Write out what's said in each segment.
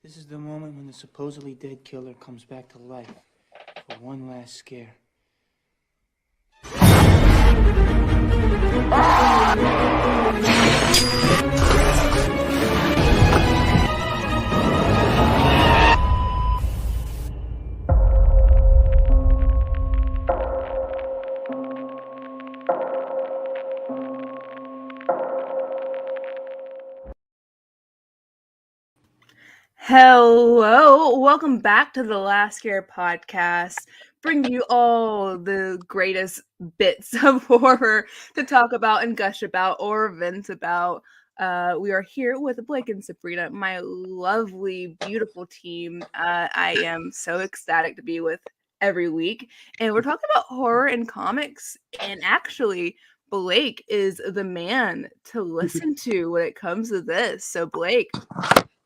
This is the moment when the supposedly dead killer comes back to life for one last scare. Hello, welcome back to the Last Scare podcast, bringing you all the greatest bits of horror to talk about and gush about or vent about. We are here with Blake and Sabrina, my lovely, beautiful team. I am so ecstatic to be with every week, and we're talking about horror and comics. And actually, Blake is the man to listen to when it comes to this. So, Blake,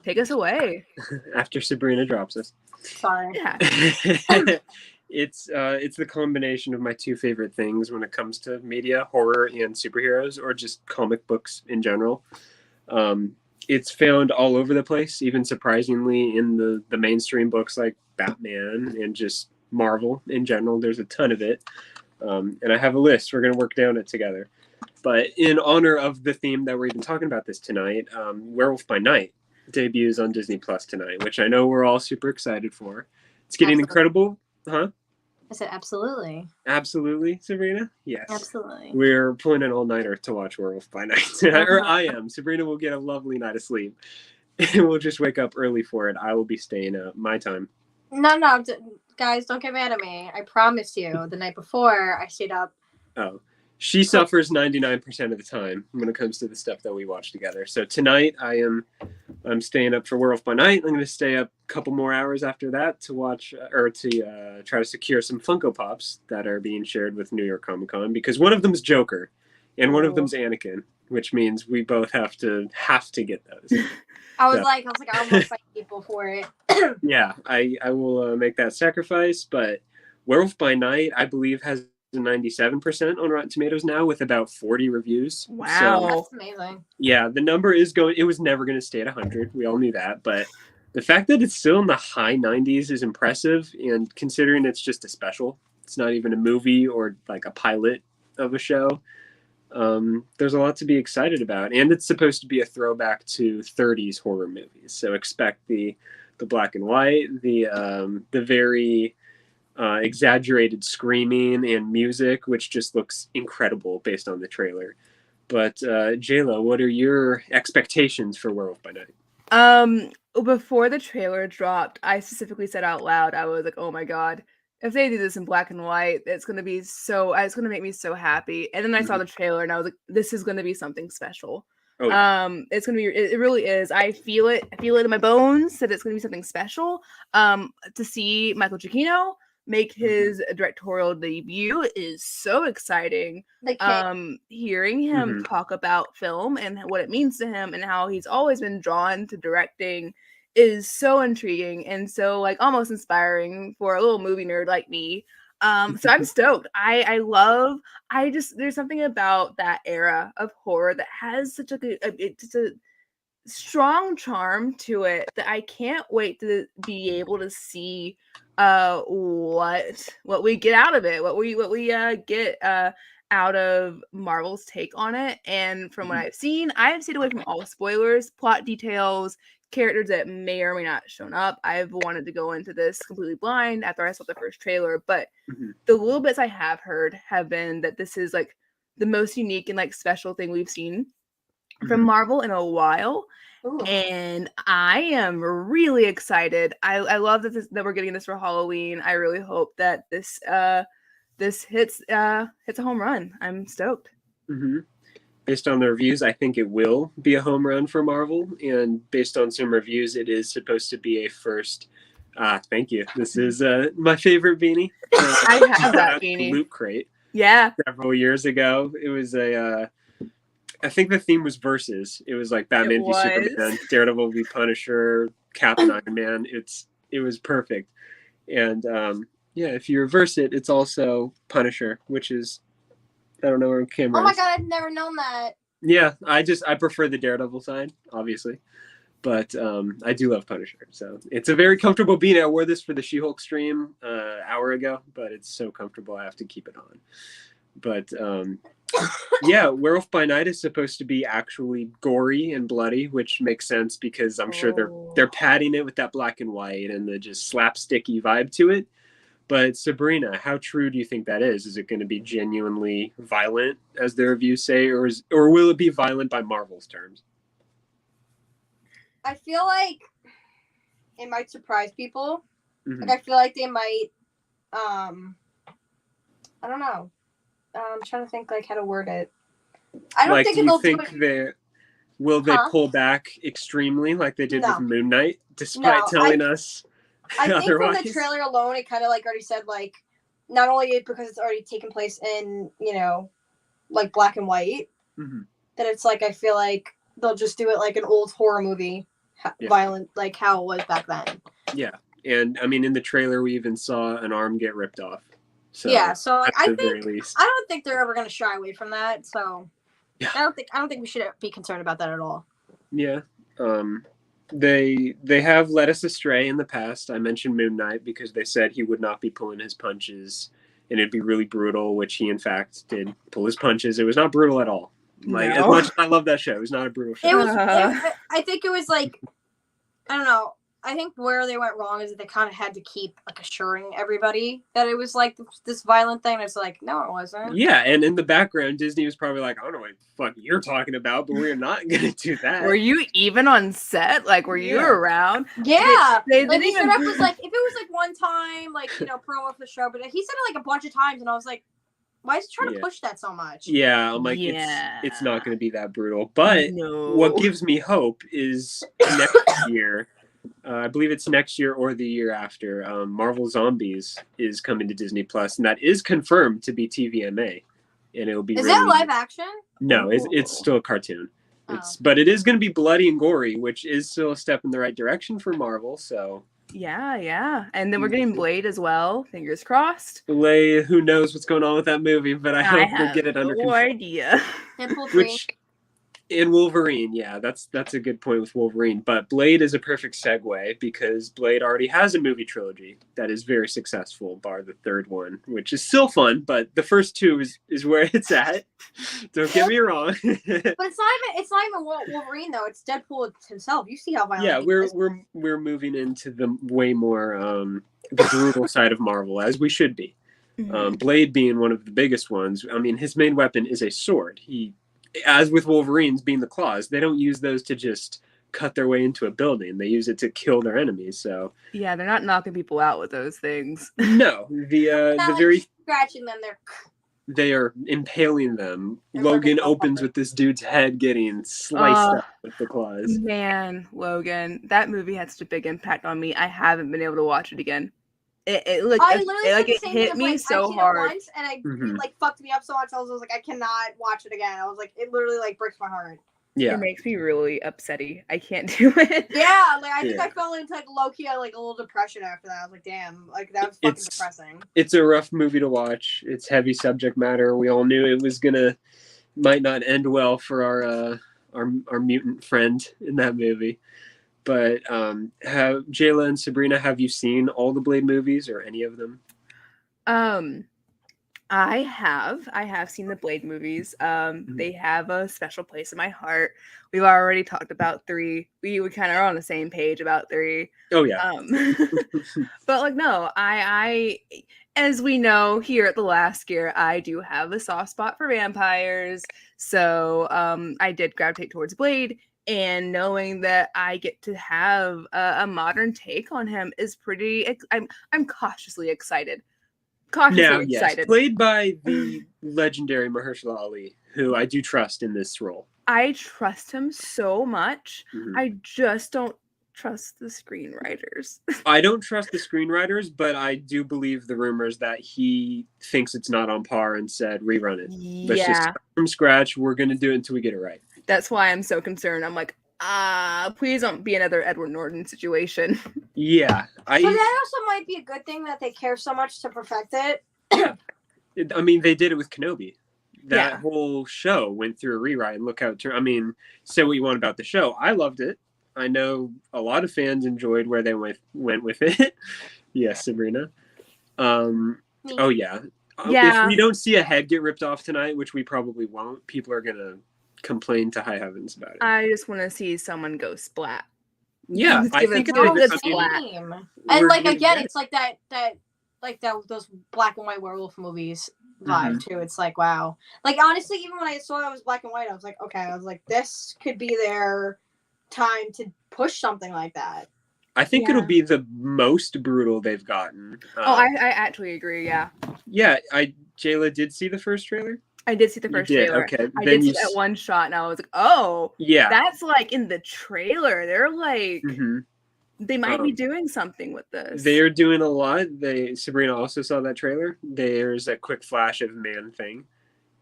take us away. After Sabrina drops us. Sorry. Yeah. It's the combination of my two favorite things when it comes to media, horror and superheroes, or just comic books in general. It's found all over the place, even surprisingly in the mainstream books like Batman and just Marvel in general. There's a ton of it. And I have a list. We're going to work down it together. But in honor of the theme that we're even talking about this tonight, Werewolf by Night debuts on Disney Plus tonight, which I know we're all super excited for. It's getting incredible. Huh? I said absolutely. Absolutely, Sabrina? Yes. Absolutely. We're pulling an all-nighter to watch Werewolf by Night. Or I am. Sabrina will get a lovely night of sleep. And we'll just wake up early for it. I will be staying up my time. No, guys, don't get mad at me. I promise you, the night before, I stayed up. Oh. She suffers 99% of the time when it comes to the stuff that we watch together. So tonight I'm staying up for Werewolf by Night. I'm going to stay up a couple more hours after that to watch or to try to secure some Funko Pops that are being shared with New York Comic Con, because one of them's Joker and one of them's Anakin, which means we both have to get those. I was like, I almost fight people for it. Yeah, I will make that sacrifice. But Werewolf by Night, I believe, has 97% on Rotten Tomatoes now, with about 40 reviews. Wow. So, that's amazing. Yeah, the number is going. It was never going to stay at 100. We all knew that, but the fact that it's still in the high 90s is impressive. And considering it's just a special, it's not even a movie or like a pilot of a show. There's a lot to be excited about, and it's supposed to be a throwback to 30s horror movies. So expect the black and white, the very exaggerated screaming and music, which just looks incredible based on the trailer. But Jayla, what are your expectations for Werewolf by Night? Before the trailer dropped, I specifically said out loud, I was like, oh my god, if they do this in black and white, it's gonna make me so happy. And then I saw the trailer and I was like, this is gonna be something special. Oh, yeah. It's gonna be, it really is. I feel it in my bones that it's gonna be something special. To see Michael Giacchino make his directorial debut is so exciting. Hearing him talk about film and what it means to him and how he's always been drawn to directing is so intriguing and so like almost inspiring for a little movie nerd like me. So I'm stoked. There's something about that era of horror that has such just a strong charm to it that I can't wait to be able to see what we get out of it, what we get out of Marvel's take on it. And from what I've stayed away from all spoilers, plot details, characters that may or may not shown up. I've wanted to go into this completely blind after I saw the first trailer, but the little bits I have heard have been that this is like the most unique and like special thing we've seen from Marvel in a while. Ooh. And I am really excited. I love that we're getting this for Halloween. I really hope that this hits a home run. I'm stoked. Based on the reviews, I think it will be a home run for Marvel. And based on some reviews, it is supposed to be a first. Thank you. This is my favorite beanie. I have that beanie. Loot Crate. Yeah. Several years ago, it was I think the theme was versus. It was like Batman v Superman, Daredevil v Punisher, Cap and Iron Man. It was perfect. And if you reverse it, it's also Punisher, which is, I don't know where camera Oh my god, I've never known that. Yeah, I prefer the Daredevil side, obviously. But I do love Punisher, so it's a very comfortable beanie. I wore this for the She-Hulk stream hour ago, but it's so comfortable I have to keep it on. But yeah, Werewolf by Night is supposed to be actually gory and bloody, which makes sense because I'm sure they're padding it with that black and white and the just slapsticky vibe to it. But Sabrina, how true do you think that is? Is it going to be genuinely violent, as the reviews say, or will it be violent by Marvel's terms? I feel like it might surprise people. Mm-hmm. Like I feel like they might. I don't know. I'm trying to think like how to word it. I don't think they'll do it. Will they pull back extremely like they did with Moon Knight, despite telling us I think otherwise? from the trailer alone, it kind of like already said like, not only because it's already taken place in like black and white, that it's like I feel like they'll just do it like an old horror movie, violent like how it was back then. Yeah, and I mean in the trailer we even saw an arm get ripped off. So yeah, so like, I don't think they're ever going to shy away from that. So yeah. I don't think we should be concerned about that at all. Yeah, they have led us astray in the past. I mentioned Moon Knight because they said he would not be pulling his punches and it'd be really brutal, which he in fact did pull his punches. It was not brutal at all. Like as much as I love that show, it was not a brutal show. I think it was like, I don't know. I think where they went wrong is that they kind of had to keep like assuring everybody that it was like this violent thing. It's like, no, it wasn't. Yeah, and in the background, Disney was probably like, I don't know what the fuck you're talking about, but we're not gonna do that. Were you even on set? Like, were you around? Yeah. They like, didn't he even... said it was like, if it was like one time, like, promo for the show, but he said it like a bunch of times, and I was like, why is he trying to push that so much? Yeah, I'm like, it's not going to be that brutal. But what gives me hope is next year, I believe it's next year or the year after, Marvel Zombies is coming to Disney Plus, and that is confirmed to be TVMA. And it'll be that live action? No, it's still a cartoon. But it is going to be bloody and gory, which is still a step in the right direction for Marvel, so... Yeah. And then we're getting Blade as well. Fingers crossed. Blade, who knows what's going on with that movie, but I hope they get it under control. No idea. And Wolverine, yeah, that's a good point with Wolverine. But Blade is a perfect segue because Blade already has a movie trilogy that is very successful, bar the third one, which is still fun, but the first two is where it's at. Don't get me wrong. But it's not even Wolverine though. It's Deadpool himself. You see how violent. Yeah, we're moving into the way more the brutal side of Marvel, as we should be. Blade being one of the biggest ones. I mean, his main weapon is a sword. As with Wolverines being the claws, they don't use those to just cut their way into a building. They use it to kill their enemies. So yeah, they're not knocking people out with those things. No, the very scratching them. They are impaling them. Logan opens with this dude's head getting sliced up with the claws. Man, Logan, that movie had such a big impact on me. I haven't been able to watch it again. It hit me so hard, once, and it fucked me up so much. I was like, I cannot watch it again. I was like, it literally breaks my heart. Yeah, it makes me really upsetty. I can't do it. Yeah, I think I fell into low key a little depression after that. I was like, damn, that was fucking depressing. It's a rough movie to watch. It's heavy subject matter. We all knew it was might not end well for our mutant friend in that movie. But have Jayla and Sabrina, have you seen all the Blade movies or any of them? I have seen the Blade movies. They have a special place in my heart. We've already talked about 3. We kind of are on the same page about 3. Oh yeah. But no, I as we know here at the Last Gear, I do have a soft spot for vampires. So I did gravitate towards Blade. And knowing that I get to have a modern take on him is pretty. I'm cautiously excited. Excited. Played by the legendary Mahershala Ali, who I do trust in this role. I trust him so much. I just don't trust the screenwriters. I don't trust the screenwriters, but I do believe the rumors that he thinks it's not on par and said rerun it. Let's just start from scratch. We're gonna do it until we get it right. That's why I'm so concerned. I'm like, please don't be another Edward Norton situation. Yeah. But that also might be a good thing that they care so much to perfect it. I mean, they did it with Kenobi. That whole show went through a rewrite, and look how it turned. I mean, say what you want about the show. I loved it. I know a lot of fans enjoyed where they went with it. Yes, Sabrina. Oh yeah. Yeah. If we don't see a head get ripped off tonight, which we probably won't, people are gonna complain to high heavens about it. I just want to see someone go splat. Yeah, Just I give think it it a would- good I mean, splat. And we're like gonna again, get it's like that those black and white werewolf movies vibe too. It's like wow. Like honestly, even when I saw it was black and white, I was like, okay, I was like, this could be their time to push something like that. I think Yeah. it'll be the most brutal they've gotten. I actually agree. Yeah, Yeah, Jayla did see the first trailer. I did see the You first did, trailer. okay. I Then did see you that one shot, and I was like, "Oh, Yeah. that's like in the trailer." They're like, Mhm. they might be doing something with this. They're doing a lot. Sabrina also saw that trailer. There's a quick flash of Man-Thing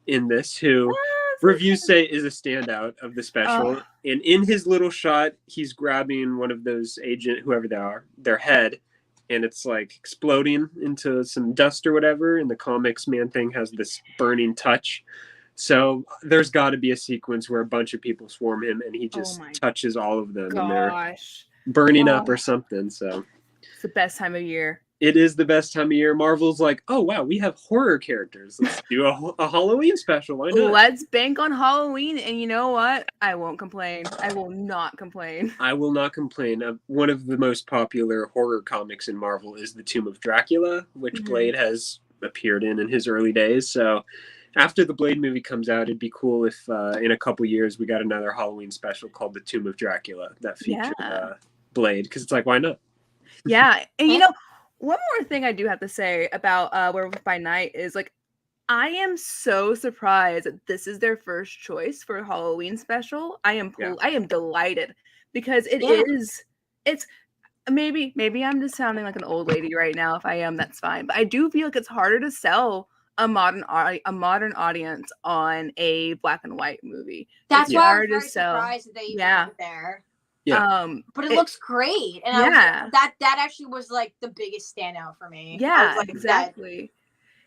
in this, who reviews say is a standout of the special. And in his little shot, he's grabbing one of those agent, whoever they are, their head, and it's like exploding into some dust or whatever. In the comics, Man-Thing has this burning touch. So there's got to be a sequence where a bunch of people swarm him, and he just touches all of them, and they're burning up or something. So it's the best time of year. It is the best time of year. Marvel's like, oh wow, we have horror characters. Let's do a Halloween special. Why not? Let's bank on Halloween, and you know what? I won't complain. I will not complain. I will not complain. One of the most popular horror comics in Marvel is The Tomb of Dracula, which Blade has appeared in his early days. So after the Blade movie comes out, it'd be cool if in a couple years we got another Halloween special called The Tomb of Dracula that featured Blade, because it's like, why not? Yeah, and you know, one more thing I do have to say about Werewolf by Night is like, I am so surprised that this is their first choice for a Halloween special. I am delighted, because it's maybe I'm just sounding like an old lady right now. If I am, that's fine. But I do feel like it's harder to sell a modern audience on a black and white movie. That's why I was very surprised that they even went there. Yeah. But it looks great, and that actually was like the biggest standout for me. Yeah, like, exactly.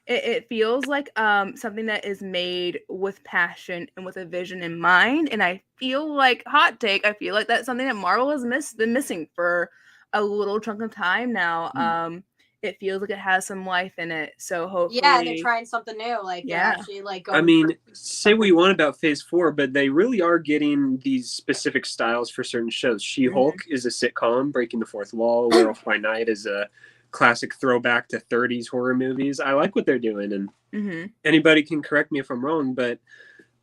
It feels like something that is made with passion and with a vision in mind, and I feel like, hot take, I feel like that's something that Marvel has been missing for a little chunk of time now. It feels like it has some life in it, so hopefully, they're trying something new. Like, they're actually like going. I mean, say what you want about Phase 4, but they really are getting these specific styles for certain shows. She-Hulk is a sitcom, breaking the fourth wall. Werewolf by Night is a classic throwback to 30s horror movies. I like what they're doing, and anybody can correct me if I'm wrong, but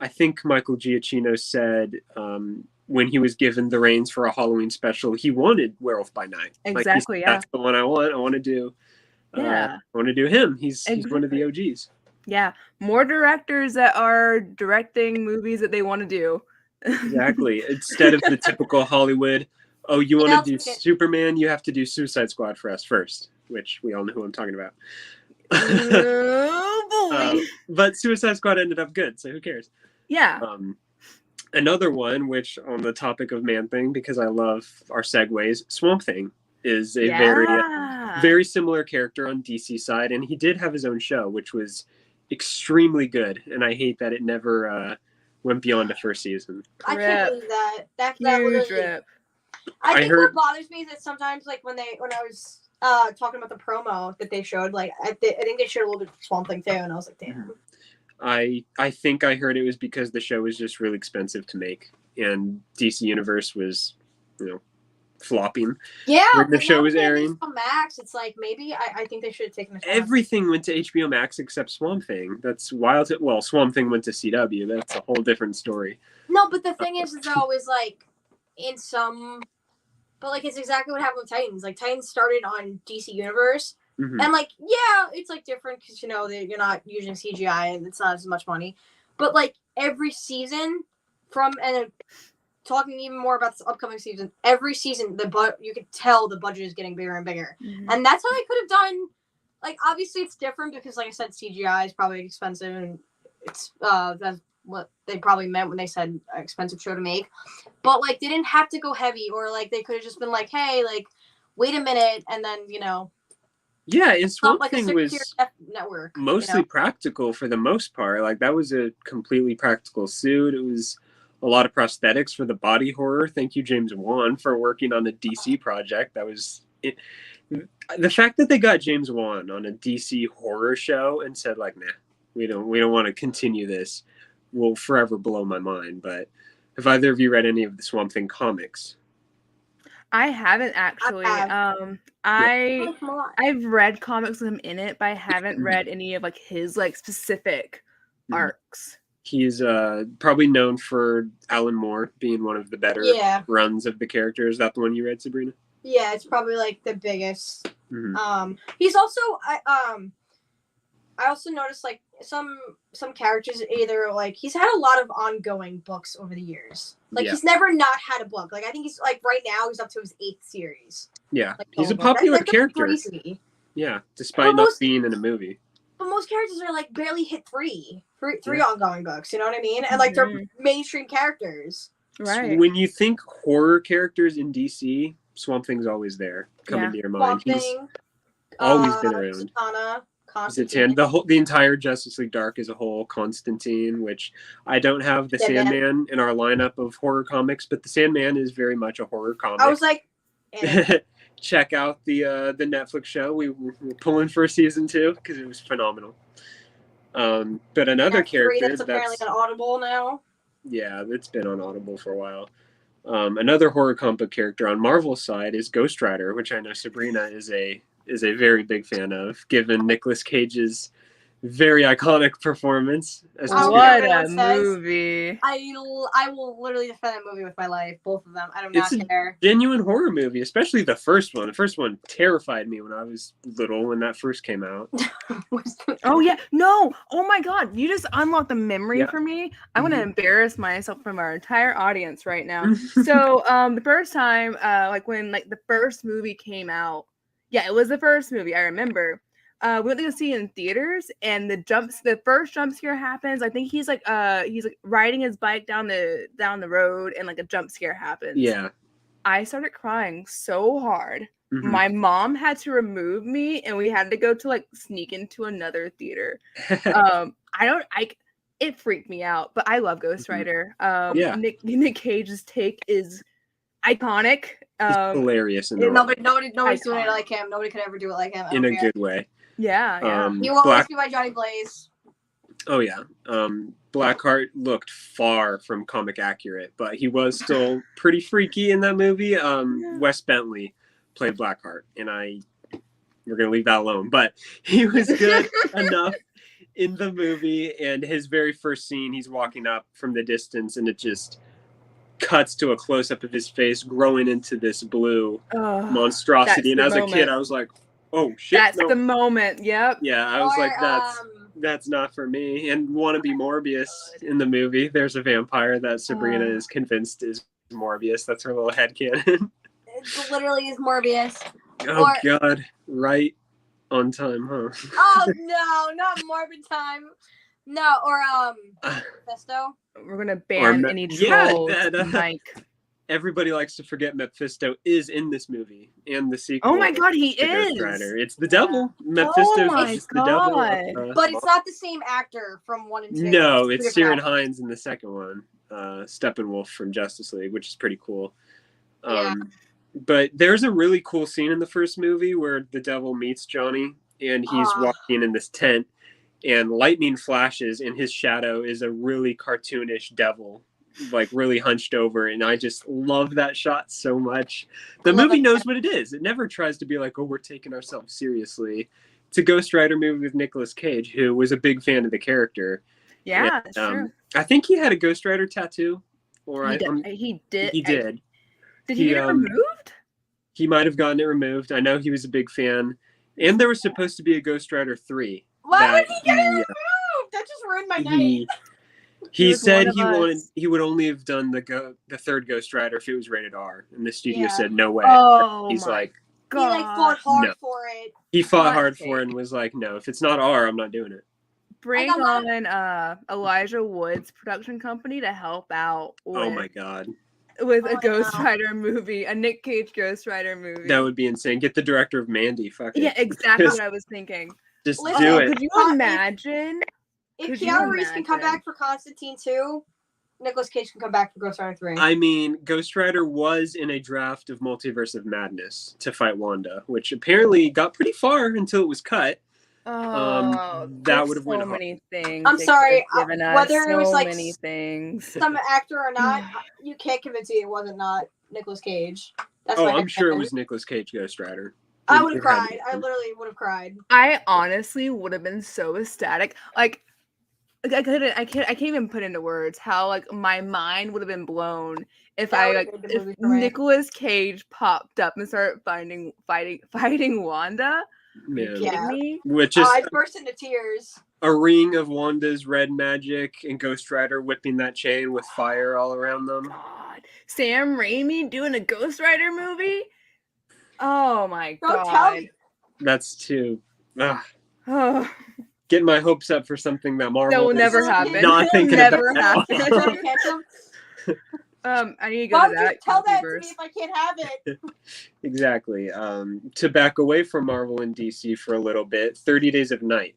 I think Michael Giacchino said when he was given the reins for a Halloween special, he wanted Werewolf by Night. Exactly, That's the one I want. I want to do. I want to do him. He's one of the OGs. Yeah, more directors that are directing movies that they want to do. Exactly. Instead of the typical Hollywood, oh, you want to do Superman, you have to do Suicide Squad for us first, which we all know who I'm talking about. But Suicide Squad ended up good, so who cares? Yeah. Another one, which on the topic of Man-Thing, because I love our segues, Swamp Thing is a very similar character on DC side, and he did have his own show, which was extremely good, and I hate that it never went beyond the first season. I can't believe that. That huge really, rip. I think what bothers me is that sometimes, like when I was talking about the promo that they showed, like I think they showed a little bit of Swamp Thing too, and I was like, damn. I think I heard it was because the show was just really expensive to make, and DC Universe was, flopping. Yeah, when the show was airing. Max, it's like maybe I think they should have taken a shot. Everything went to HBO Max except Swamp Thing. That's wild. Well, Swamp Thing went to CW. That's a whole different story. No, but the thing is though, is like in some, but like it's exactly what happened with Titans. Like Titans started on DC Universe, and like it's like different because you're not using CGI and it's not as much money, but like every season talking even more about this upcoming season, every season you could tell the budget is getting bigger and bigger, and that's how they could have done. Like obviously it's different because, like I said, CGI is probably expensive, and it's that's what they probably meant when they said expensive show to make. But like they didn't have to go heavy, or like they could have just been like, hey, like wait a minute, and then Yeah, and Swamp like Thing was mostly practical for the most part. Like that was a completely practical suit. It was a lot of prosthetics for the body horror. Thank you, James Wan, for working on a DC project. That was it. The fact that they got James Wan on a DC horror show and said like, nah, we don't want to continue this, will forever blow my mind. But have either of you read any of the Swamp Thing comics? I haven't actually. I've read comics with him in it, but I haven't read any of like his like specific arcs. He's probably known for Alan Moore being one of the better runs of the character. Is that the one you read, Sabrina? Yeah, it's probably like the biggest. Mm-hmm. He's also I also noticed like some characters either like he's had a lot of ongoing books over the years. Like he's never not had a book. Like I think he's like right now he's up to his 8th series. Yeah, like, he's a popular character. Crazy. Yeah, despite not being in a movie. But most characters are like barely hit three ongoing books. You know what I mean? And like they're mainstream characters. Right. When you think horror characters in DC, Swamp Thing's always there, coming to your mind. He's always been around. Constantine. The entire Justice League Dark as a whole, Constantine, which I don't have the Sandman in our lineup of horror comics, but the Sandman is very much a horror comic. I was like, check out the Netflix show. We were pulling for a season 2 because it was phenomenal. But another character that's apparently on Audible now. Yeah, it's been on Audible for a while. Another horror comic book character on Marvel's side is Ghost Rider, which I know Sabrina is a very big fan of, given Nicolas Cage's very iconic performance. What a movie! I will literally defend that movie with my life. Both of them. I do not care. Genuine horror movie, especially the first one. The first one terrified me when I was little when that first came out. Oh yeah, no! Oh my God, you just unlocked the memory for me. I'm gonna embarrass myself from our entire audience right now. So, the first time, like when like the first movie came out, yeah, it was the first movie I remember. We went to go see it in theaters, and the first jump scare happens. I think he's like riding his bike down the road, and like a jump scare happens. Yeah, I started crying so hard. My mom had to remove me, and we had to go to like sneak into another theater. It freaked me out, but I love Ghost Rider. Nick Cage's take is iconic. Hilarious. Nobody's doing it like him. Nobody could ever do it like him. In a good way. Yeah. He will always be by Johnny Blaze. Oh yeah. Blackheart looked far from comic accurate, but he was still pretty freaky in that movie. Wes Bentley played Blackheart, and we're gonna leave that alone. But he was good enough in the movie, and his very first scene, he's walking up from the distance, and it just cuts to a close-up of his face growing into this blue monstrosity. And as a kid, I was like, oh shit. That's the moment. Yep. Yeah, I was like, that's not for me. And Wannabe Morbius in the movie, there's a vampire that Sabrina is convinced is Morbius. That's her little headcanon. It literally is Morbius. Oh God, right on time, huh? Oh no, not Morbid time. No, or Mephisto. We're gonna ban any trolls. Mike. Everybody likes to forget Mephisto is in this movie and the sequel. Oh my God, he is! It's the devil. Mephisto is just the devil. But it's not the same actor from 1 and 2. No, it's Ciarán Hinds in the second one. Steppenwolf from Justice League, which is pretty cool. But there's a really cool scene in the first movie where the devil meets Johnny, and he's walking in this tent, and lightning flashes, and his shadow is a really cartoonish devil, like really hunched over, and I just love that shot so much. The movie knows what it is. It never tries to be like, oh, we're taking ourselves seriously. It's a Ghost Rider movie with Nicolas Cage, who was a big fan of the character. Yeah, that's true. I think he had a Ghost Rider tattoo. He did. He did. Did he get it removed? He might have gotten it removed. I know he was a big fan. And there was supposed to be a Ghost Rider 3. Why would he get it removed? That just ruined my night. He said he would only have done the third Ghost Rider if it was rated R, and the studio said no way. He's like, God. He fought hard for it. He fought hard for it and was like, no, if it's not R, I'm not doing it. Bring on Elijah Wood's production company to help out. Oh my God. With a Ghost Rider movie, a Nick Cage Ghost Rider movie. That would be insane. Get the director of Mandy. Fuck it. Yeah, exactly what I was thinking. Just do it. Could you imagine? If Keanu Reeves can come back for Constantine 2, Nicolas Cage can come back for Ghost Rider 3. I mean, Ghost Rider was in a draft of Multiverse of Madness to fight Wanda, which apparently got pretty far until it was cut. Oh, that would have so went hard. many things. I'm they sorry, could have given us whether it was so like many things. some actor or not, you can't convince me it wasn't not Nicolas Cage. That's I'm sure it was Nicolas Cage Ghost Rider. I would have cried. I literally would have cried. I honestly would have been so ecstatic. Like I can't even put into words how like my mind would have been blown if if Nicolas Cage popped up and started fighting Wanda. Man. Are you kidding me? Which is I burst into tears. A ring of Wanda's red magic and Ghost Rider whipping that chain with fire all around them. God. Sam Raimi doing a Ghost Rider movie? Oh my Don't god. tell me. That's too Oh. Getting my hopes up for something that Marvel That will never happen. Not thinking never about happen. I need to go to that. Tell that to me if I can't have it. Exactly. To back away from Marvel and DC for a little bit, 30 Days of Night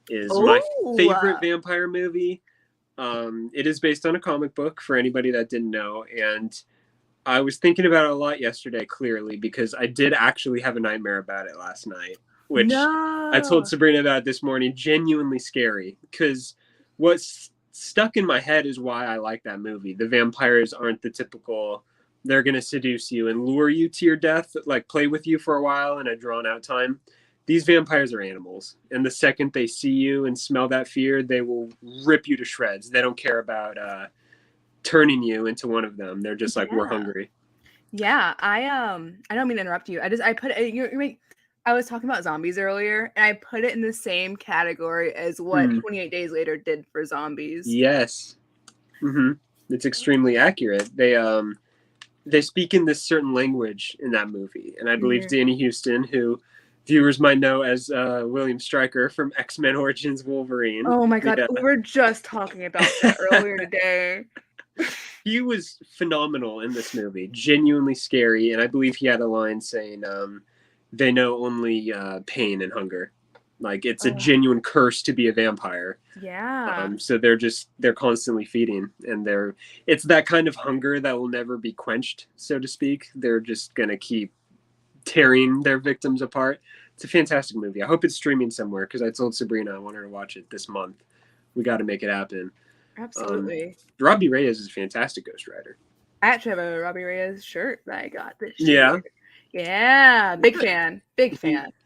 is my favorite vampire movie. It is based on a comic book for anybody that didn't know, and I was thinking about it a lot yesterday, clearly, because I did actually have a nightmare about it last night, which I told Sabrina about this morning. Genuinely scary, because what's stuck in my head is why I like that movie. The vampires aren't the typical, they're going to seduce you and lure you to your death, like play with you for a while in a drawn out time. These vampires are animals, and the second they see you and smell that fear, they will rip you to shreds. They don't care about turning you into one of them. They're just like, we're hungry. Yeah, I don't mean to interrupt you. I put it. I was talking about zombies earlier, and I put it in the same category as what 28 Days Later did for zombies. Yes, it's extremely accurate. They speak in this certain language in that movie, and I believe Danny Houston, who viewers might know as William Stryker from X-Men Origins Wolverine. Oh my god, we were just talking about that earlier today. He was phenomenal in this movie, genuinely scary, and I believe he had a line saying, they know only pain and hunger. Like, it's a genuine curse to be a vampire. Yeah. So they're constantly feeding, and it's that kind of hunger that will never be quenched, so to speak. They're just going to keep tearing their victims apart. It's a fantastic movie. I hope it's streaming somewhere, because I told Sabrina I want her to watch it this month. We got to make it happen. Absolutely. Robbie Reyes is a fantastic Ghost Rider. I actually have a Robbie Reyes shirt that I got this year. Yeah, big fan.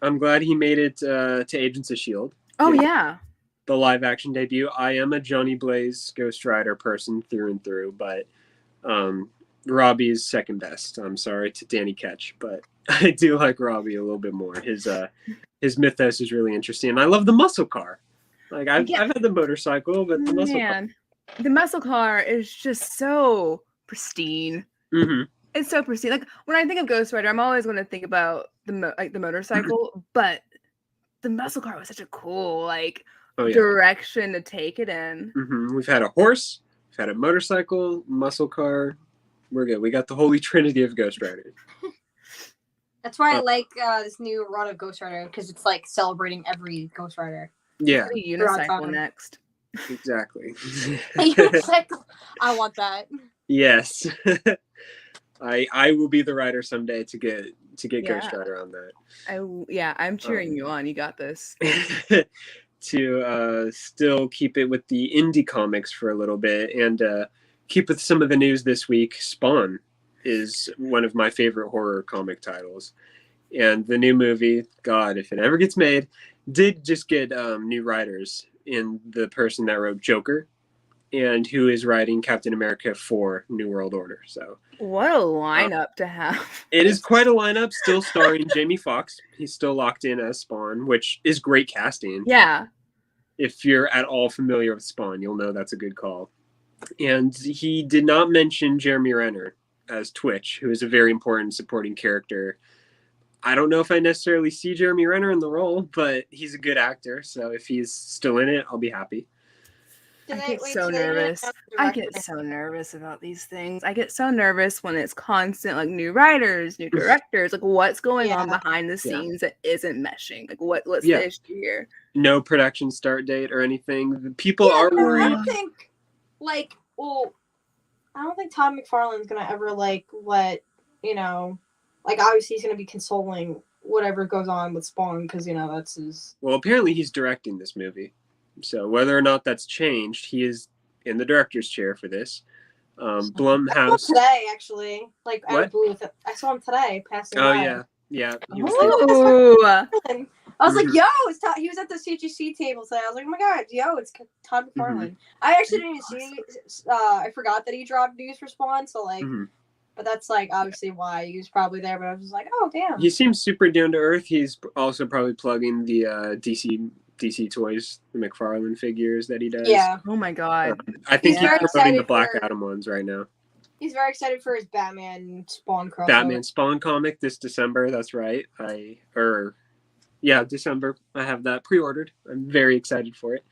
I'm glad he made it to Agents of S.H.I.E.L.D. Oh, yeah. The live action debut. I am a Johnny Blaze Ghost Rider person through and through, but Robbie's second best. I'm sorry to Danny Ketch, but I do like Robbie a little bit more. His mythos is really interesting, and I love the muscle car. Like I've had the motorcycle, but the muscle car. The muscle car is just so pristine. It's so pristine. Like when I think of Ghost Rider, I'm always going to think about the motorcycle, but the muscle car was such a cool direction to take it in. We've had a horse, we've had a motorcycle, muscle car. We're good. We got the holy trinity of Ghost Rider. That's why I like this new run of Ghost Rider, because it's like celebrating every Ghost Rider. Yeah. Unicycle next. Exactly. Unicycle. I want that. Yes. I will be the rider someday to get Ghost Rider on that. I'm cheering you on. You got this. To still keep it with the indie comics for a little bit and keep with some of the news this week. Spawn is one of my favorite horror comic titles. And the new movie, God, if it ever gets made, did just get new writers in the person that wrote Joker and who is writing Captain America 4 New World Order. So what a lineup to have. It is quite a lineup, still starring Jamie Foxx. He's still locked in as Spawn, which is great casting. Yeah. If you're at all familiar with Spawn, you'll know that's a good call. And he did not mention Jeremy Renner as Twitch, who is a very important supporting character. I don't know if I necessarily see Jeremy Renner in the role, but he's a good actor. So if he's still in it, I'll be happy. I get so nervous. I get so nervous about these things. I get so nervous when it's constant, like new writers, new directors, like what's going on behind the scenes that isn't meshing. Like what's the issue here? No production start date or anything. People are worried. I think, I don't think Todd McFarlane's gonna ever like let like obviously he's gonna be consoling whatever goes on with Spawn because that's his. Well, apparently he's directing this movie, so whether or not that's changed, he is in the director's chair for this. I saw him Blumhouse. today, actually, like at a What? booth. I saw him today passing Oh by. yeah. He was Ooh. I was like, yo, it's Todd. He was at the CGC table today. I was like, oh my god, yo, it's Todd McFarlane. I actually didn't even see. I forgot that he dropped news for Spawn. So like, but that's like obviously why he was probably there. But I was just like, oh damn. He seems super down to earth. He's also probably plugging the DC Toys, the McFarlane figures that he does. Yeah. Oh my god. I think He's very he's promoting the excited Black for- Adam ones right now. He's very excited for his Batman Spawn crossover. Batman Spawn comic this December. That's right. December. I have that pre-ordered. I'm very excited for it.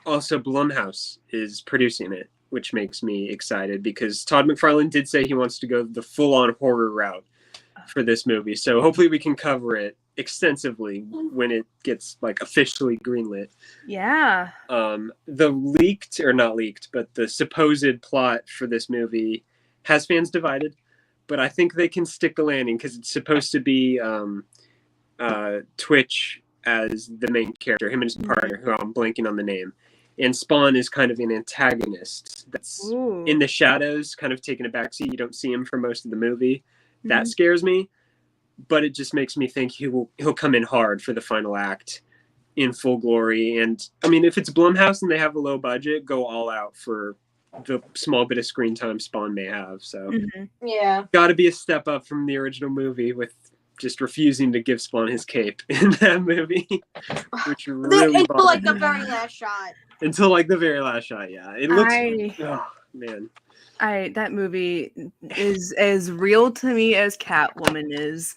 Also, Blumhouse is producing it, which makes me excited because Todd McFarlane did say he wants to go the full-on horror route for this movie. So hopefully we can cover it extensively when it gets like officially greenlit. Yeah. The leaked, or not leaked, but the supposed plot for this movie has fans divided, but I think they can stick the landing because it's supposed to be Twitch as the main character, him and his partner, who I'm blanking on the name. And Spawn is kind of an antagonist that's in the shadows, kind of taking a backseat. You don't see him for most of the movie. That scares me, but it just makes me think he'll come in hard for the final act in full glory. And I mean, if it's Blumhouse and they have a low budget, go all out for the small bit of screen time Spawn may have. So Yeah. got to be a step up from the original movie with just refusing to give Spawn his cape in that movie, which really until like the bothered me. very last shot. Until like the very last shot. Yeah, it looks. Oh man. That movie is as real to me as Catwoman is.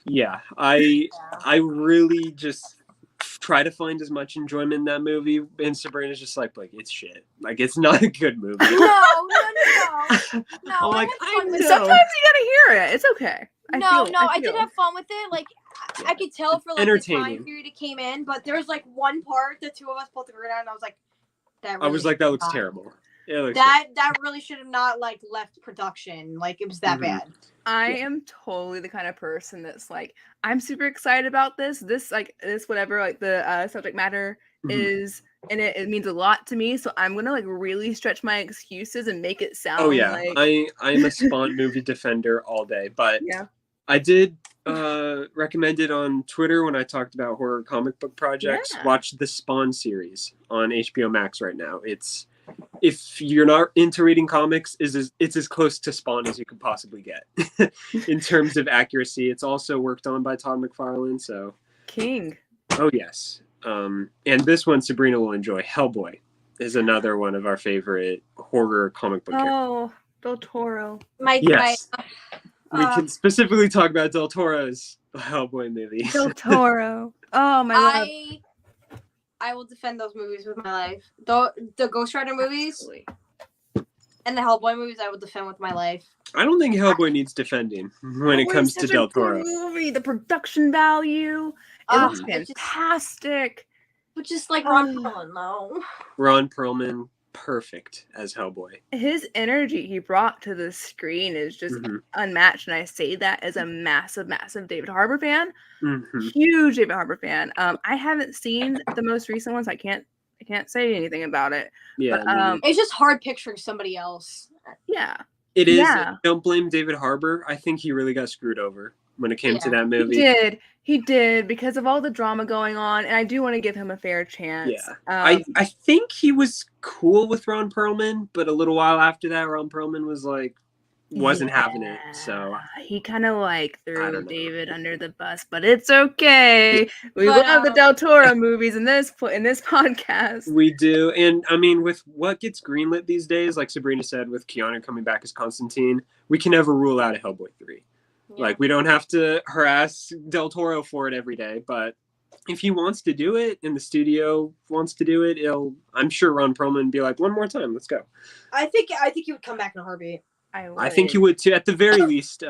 Yeah, I really just try to find as much enjoyment in that movie, and Sabrina's just like it's shit. Like it's not a good movie. No. I'm like, I know. Sometimes you gotta hear it. It's okay. I did have fun with it. Like I could tell for like the Entertaining. time period it came in, but there was like one part the two of us both agreed on, and I was like, that looks terrible. Yeah, it looks that really should have not like left production. Like it was that bad. I am totally the kind of person that's like, I'm super excited about this whatever like the subject matter is, and it means a lot to me. So I'm gonna like really stretch my excuses and make it sound. Oh yeah, like... I'm a Spawn movie defender all day, but yeah. I did recommend it on Twitter when I talked about horror comic book projects. Yeah. Watch the Spawn series on HBO Max right now. It's, if you're not into reading comics, it's as close to Spawn as you could possibly get in terms of accuracy. It's also worked on by Todd McFarlane, so King. Oh yes. And this one Sabrina will enjoy. Hellboy is another one of our favorite horror comic book characters. Oh, Del Toro. Yes. We can specifically talk about Del Toro's Hellboy movie. Del Toro. Oh my god. I will defend those movies with my life. The Ghost Rider movies and the Hellboy movies I will defend with my life. I don't think Hellboy needs defending when it comes to Del Toro. Movie, the production value, it looks fantastic. But just like Ron Perlman, though. Ron Perlman, perfect as Hellboy. His energy he brought to the screen is just unmatched, and I say that as a massive, massive David Harbour fan. Huge David Harbour fan. I haven't seen the most recent ones. I can't say anything about it. Yeah, but, it's just hard picturing somebody else. Yeah, it is. Yeah. Don't blame David Harbour. I think he really got screwed over when it came to that movie. He did because of all the drama going on, and I do want to give him a fair chance. Yeah, I think he was cool with Ron Perlman, but a little while after that, Ron Perlman was like, wasn't having it. So he kind of like threw David under the bus, but it's okay. We love the Del Toro movies in this podcast. We do, and I mean, with what gets greenlit these days, like Sabrina said, with Keanu coming back as Constantine, we can never rule out a Hellboy 3. Yeah. Like, we don't have to harass Del Toro for it every day, but if he wants to do it and the studio wants to do it, I'm sure Ron Perlman would be like, one more time, let's go. I think he would come back in a heartbeat. I think he would too. At the very least,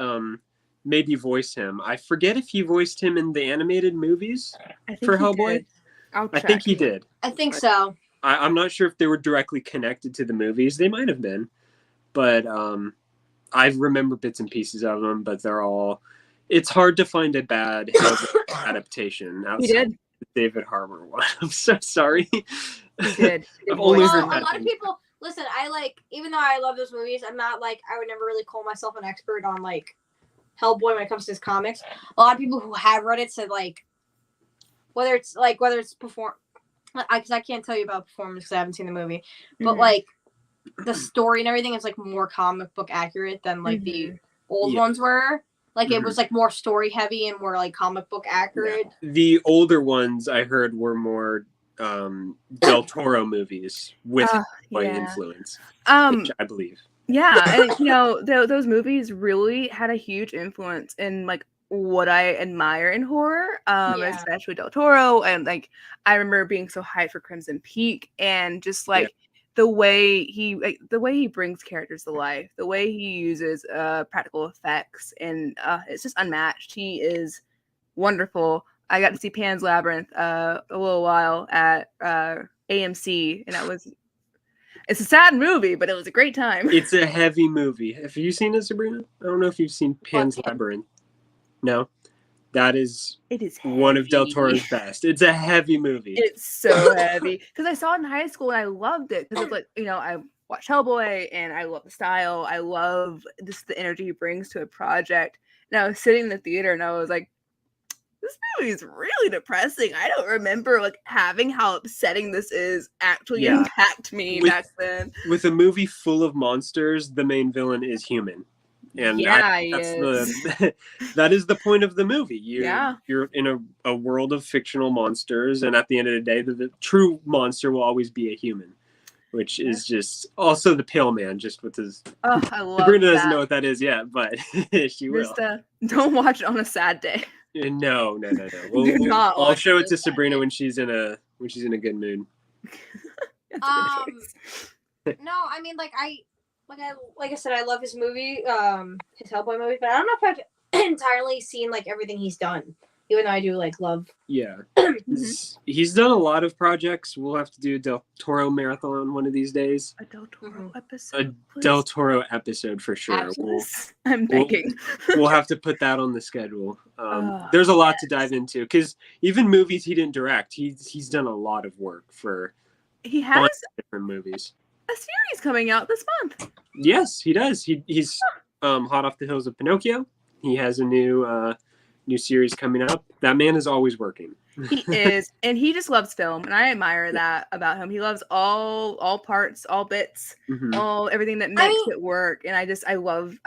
maybe voice him. I forget if he voiced him in the animated movies for Hellboy. I think he did. I think so. I'm not sure if they were directly connected to the movies. They might have been, but I remember bits and pieces of them. But they're all. It's hard to find a bad Hellboy adaptation He outside did. the David Harbour one. I'm so sorry. He did. I've only Well, heard a bad lot of things. people listen. I like, even though I love those movies, I'm not like, I would never really call myself an expert on like Hellboy when it comes to his comics. A lot of people who have read it said like whether it's perform, because I can't tell you about performance because I haven't seen the movie, but like the story and everything is like more comic book accurate than like the old ones were. Like it was like more story heavy and more like comic book accurate. Yeah. The older ones I heard were more Del Toro movies with Hellboy influence, which I believe. Yeah, and you know, those movies really had a huge influence in like what I admire in horror, especially Del Toro. And like I remember being so hyped for Crimson Peak, and just like the way he brings characters to life, the way he uses practical effects, and it's just unmatched. He is wonderful. I got to see Pan's Labyrinth a little while at AMC, and it's a sad movie, but it was a great time. It's a heavy movie. Have you seen it, Sabrina? I don't know if you've seen Pan's Labyrinth. No? It is one of Del Toro's best. It's a heavy movie. It's so heavy. Because I saw it in high school and I loved it. Because it's like, you know, I watched Hellboy and I love the style. I love just the energy he brings to a project. And I was sitting in the theater and I was like, this movie is really depressing. I don't remember like having how upsetting this is actually impact me back then. With a movie full of monsters, the main villain is human. And that is the point of the movie. You're in a world of fictional monsters, and at the end of the day, the true monster will always be a human, which is just also the Pale Man, just with his. Oh, I love Sabrina doesn't know what that is yet, but she will. Just, don't watch it on a sad day. No. I'll show it to Sabrina when she's in a good mood. No, I mean like I said, I love his movie, his Hellboy movie, but I don't know if I've entirely seen like everything he's done. Even though I do like love. Yeah, he's done a lot of projects. We'll have to do a Del Toro marathon one of these days. A Del Toro episode. A Del Toro episode for sure. I'm begging. We'll have to put that on the schedule. There's a lot to dive into because even movies he didn't direct, he's done a lot of work for. He has different movies. A series coming out this month. Yes, he does. He's hot off the heels of Pinocchio. He has a new series coming up. That man is always working. He is, and he just loves film, and I admire that about him. He loves all parts, all bits, everything that makes it work, and I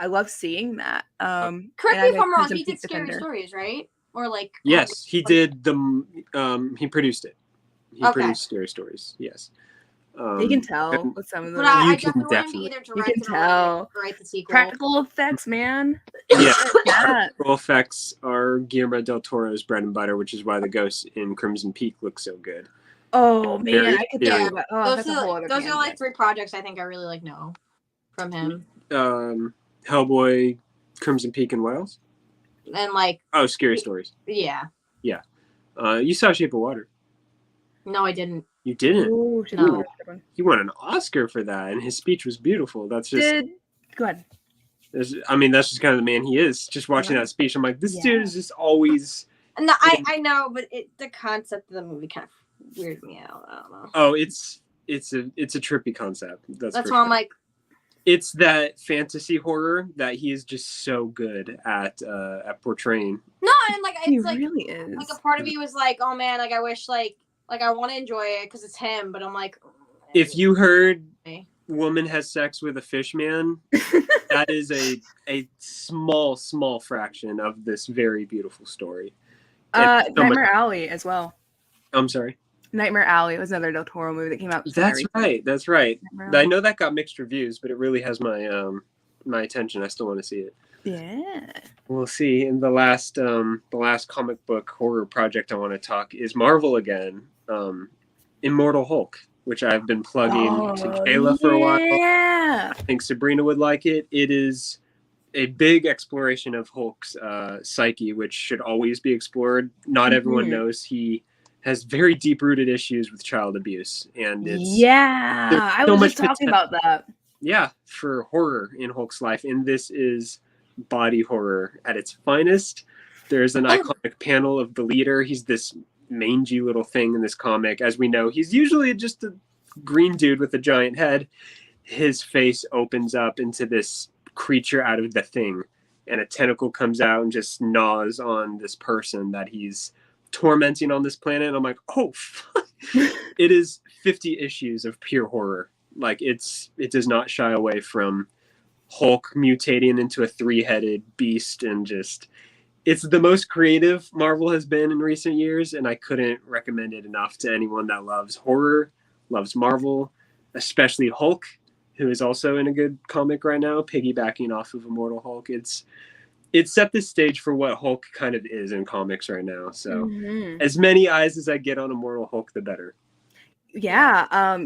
love seeing that. Correct me if I'm wrong. He did Scary Stories, right? Or like yes, he did the. He produced it. He produced Scary Stories. Yes. You can tell with some of them. But I definitely wouldn't be either you can tell. Write the sequel. Practical effects, man. Yeah, practical effects are Guillermo del Toro's bread and butter, which is why the ghosts in Crimson Peak look so good. Oh man, I could think about those are like 3 projects I think I really like know from him. Hellboy, Crimson Peak, and what else? And like Scary Stories. Yeah. Yeah. You saw Shape of Water. No, I didn't. You didn't? Ooh, no. He won an Oscar for that, and his speech was beautiful. That's just. Go ahead. That's just kind of the man he is. Just watching that speech, I'm like, this dude is just always. No, I know, but the concept of the movie kind of weirded me out. I don't know. Oh, it's a trippy concept. That's why I'm like. It's that fantasy horror that he is just so good at portraying. No, and like he it's like really is. Like a part of me was like, oh man, like I wish like I want to enjoy it because it's him, but I'm like. If you heard woman has sex with a fish man, that is a small fraction of this very beautiful story. Nightmare Alley as well. I'm sorry. Nightmare Alley was another Del Toro movie that came out. That's right. I know that got mixed reviews, but it really has my my attention. I still want to see it. Yeah. We'll see. And the last comic book horror project I want to talk is Marvel again. Immortal Hulk, which I've been plugging to Jayla for a while. Yeah. I think Sabrina would like it. It is a big exploration of Hulk's psyche, which should always be explored. Not everyone knows he has very deep-rooted issues with child abuse, and there's I so was much just talking about that. yeah, for horror in Hulk's life, and this is body horror at its finest. There's an iconic panel of the leader. He's this mangy little thing in this comic. As we know, he's usually just a green dude with a giant head. His face opens up into this creature out of the thing, and a tentacle comes out and just gnaws on this person that he's tormenting on this planet. And I'm like, oh, fuck. It is 50 issues of pure horror. Like, it does not shy away from Hulk mutating into a 3-headed beast, and just, it's the most creative Marvel has been in recent years, and I couldn't recommend it enough to anyone that loves horror, loves Marvel, especially Hulk, who is also in a good comic right now, piggybacking off of Immortal Hulk. It set the stage for what Hulk kind of is in comics right now. So as many eyes as I get on Immortal Hulk, the better. Yeah,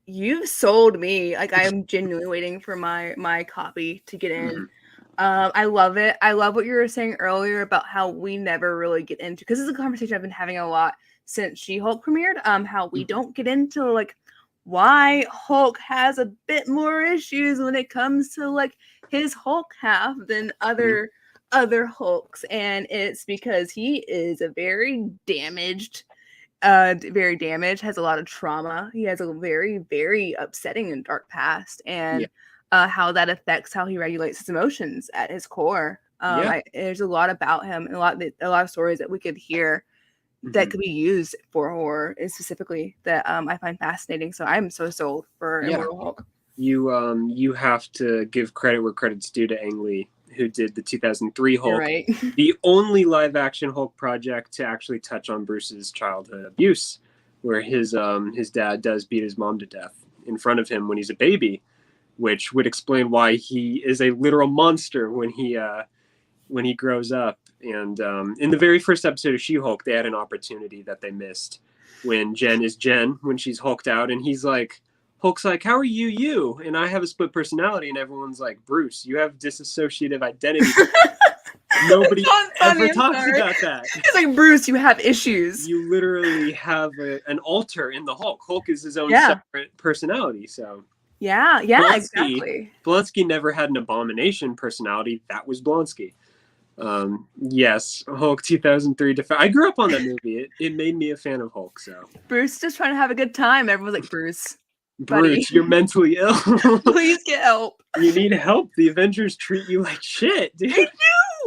you've sold me. Like, I'm genuinely waiting for my copy to get in. I love it. I love what you were saying earlier about how we never really get into, because this is a conversation I've been having a lot since She-Hulk premiered. How we don't get into like why Hulk has a bit more issues when it comes to like his Hulk half than other Hulks, and it's because he is a very damaged, has a lot of trauma. He has a very, very upsetting and dark past, and how that affects how he regulates his emotions at his core. There's a lot about him, and a lot of stories that we could hear that could be used for horror, and specifically that I find fascinating. So I'm so sold for Immortal Hulk. You have to give credit where credit's due to Ang Lee, who did the 2003 Hulk, You're right. the only live-action Hulk project to actually touch on Bruce's childhood abuse, where his dad does beat his mom to death in front of him when he's a baby, which would explain why he is a literal monster when he grows up. And in the very first episode of She-Hulk, they had an opportunity that they missed when Jen is Jen, when she's hulked out, and Hulk's like, how are you? And I have a split personality, and everyone's like, Bruce, you have dissociative identity. Nobody ever talks about that. It's like, Bruce, you have issues. You literally have an alter in the Hulk. Hulk is his own separate personality, so... Yeah, exactly. Blonsky never had an abomination personality. That was Blonsky. Yes, Hulk 2003. I grew up on that movie. It made me a fan of Hulk. So Bruce just trying to have a good time. Everyone's like, Bruce, you're mentally ill. Please get help. You need help. The Avengers treat you like shit, dude. They do.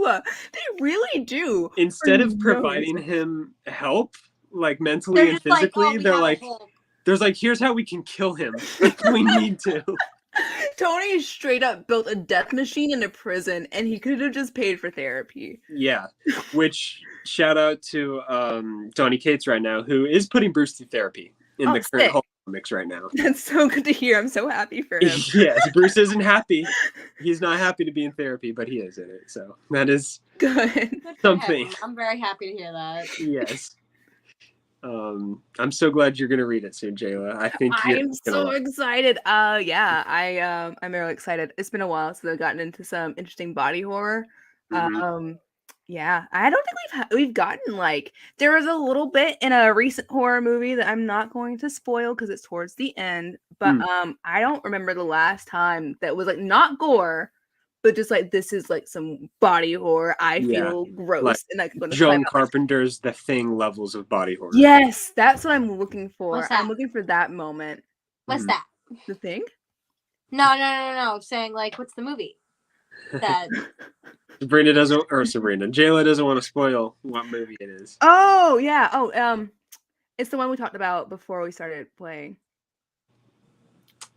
They really do. Instead of providing him help, like mentally and physically, there's like, here's how we can kill him if we need to. Tony straight up built a death machine in a prison, and he could have just paid for therapy. Yeah, which shout out to Donny Cates right now, who is putting Bruce through therapy in the current Hulk comics right now. That's so good to hear. I'm so happy for him. Yes, Bruce isn't happy. He's not happy to be in therapy, but he is in it. So that is good. Something. I'm very happy to hear that. Yes. I'm so glad you're gonna read it soon, Jayla. I think I'm so excited. I'm really excited. It's been a while since I've gotten into some interesting body horror. Yeah, I don't think we've gotten like, there was a little bit in a recent horror movie that I'm not going to spoil because it's towards the end, but I don't remember the last time that was like not gore, but just like, this is like some body horror. I feel gross. Like and like John Carpenter's The Thing levels of body horror. Yes, that's what I'm looking for. What's that? I'm looking for that moment. What's that? The Thing? No. Saying like, what's the movie? That Jayla doesn't want to spoil what movie it is. Oh yeah. It's the one we talked about before we started playing.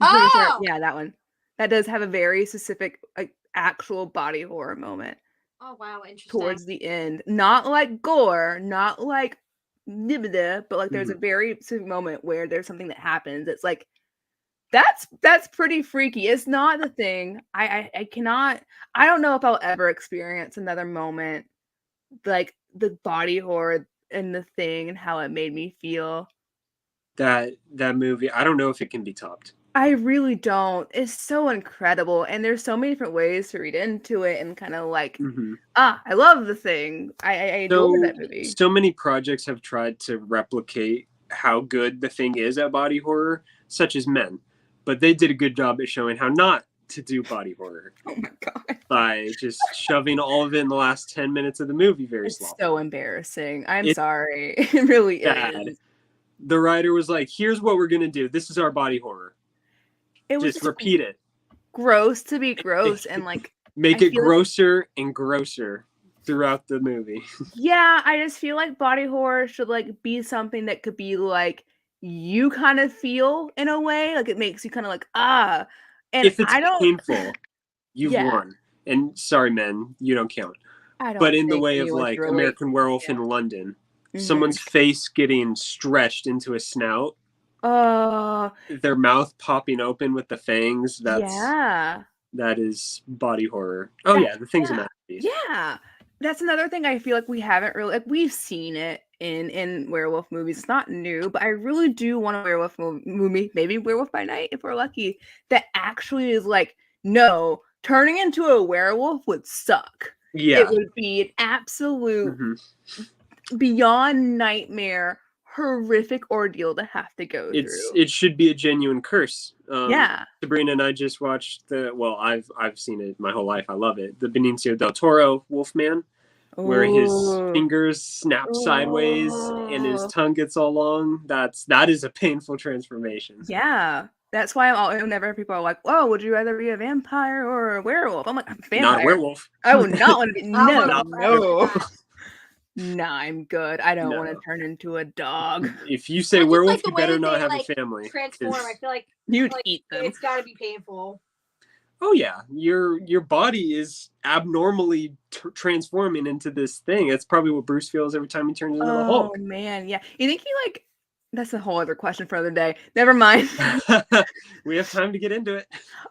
Yeah, that one. That does have a very specific, like, actual body horror moment. Oh wow, interesting. Towards the end, not like gore, not like but like there's a very specific moment where there's something that happens. It's like, that's pretty freaky. It's not The Thing. I don't know if I'll ever experience another moment like the body horror and The Thing and how it made me feel. That movie, I don't know if it can be topped. I really don't. It's so incredible, and there's so many different ways to read into it, and kind of like, Mm-hmm. I love the thing. I adore that movie. So many projects have tried to replicate how good the thing is at body horror, such as Men, but they did a good job at showing how not to do body horror Oh my god, by just shoving all of it in the last 10 minutes of the movie very it's slow. so embarrassing. I'm It's sorry, it really bad. is. The writer was like, "Here's what we're gonna do. This is our body horror. It was Just repeat it. gross to be gross, and like Make I it feel like- grosser and grosser throughout the movie." yeah, I just feel like body horror should like be something that could be like you kind of feel in a way, like it makes you kind of like and If it's I don't painful, you've Yeah. won. And sorry, Men, you don't count. I don't But in the think way of anyone like can relate. American Werewolf Yeah. in London, Mhm. someone's face getting stretched into a snout, Uh their mouth popping open with the fangs, yeah. that is body horror. Oh That- yeah, the thing's a yeah. masterpiece. Yeah. That's another thing I feel like we haven't really like we've seen it in werewolf movies. It's not new, but I really do want a werewolf movie, maybe Werewolf by Night if we're lucky, that actually is like, no, turning into a werewolf would suck. Yeah. It would be an absolute Mhm. beyond nightmare, horrific ordeal to have to go through. It should be a genuine curse. Yeah. Sabrina and I just watched I've seen it my whole life. I love it. The Benicio del Toro Wolfman, where his Ooh. fingers snap sideways and his tongue gets all long. That is a painful transformation. Yeah. That's why whenever people are like, "Oh, would you rather be a vampire or a werewolf?" I'm like, "I'm a vampire. Not a werewolf. I would not want to be. I No, wanna- no. Nah, I'm good. I don't No. want to turn into a dog. If you say I just werewolf, like the you way better that not they, have like, a family. transform. 'cause- I feel like You'd like, eat them. it's got to be painful. Oh yeah, your body is abnormally transforming into this thing. That's probably what Bruce feels every time he turns into the Oh Hulk. man, yeah. You think he like? That's a whole other question for another day. Never mind. We have time to get into it.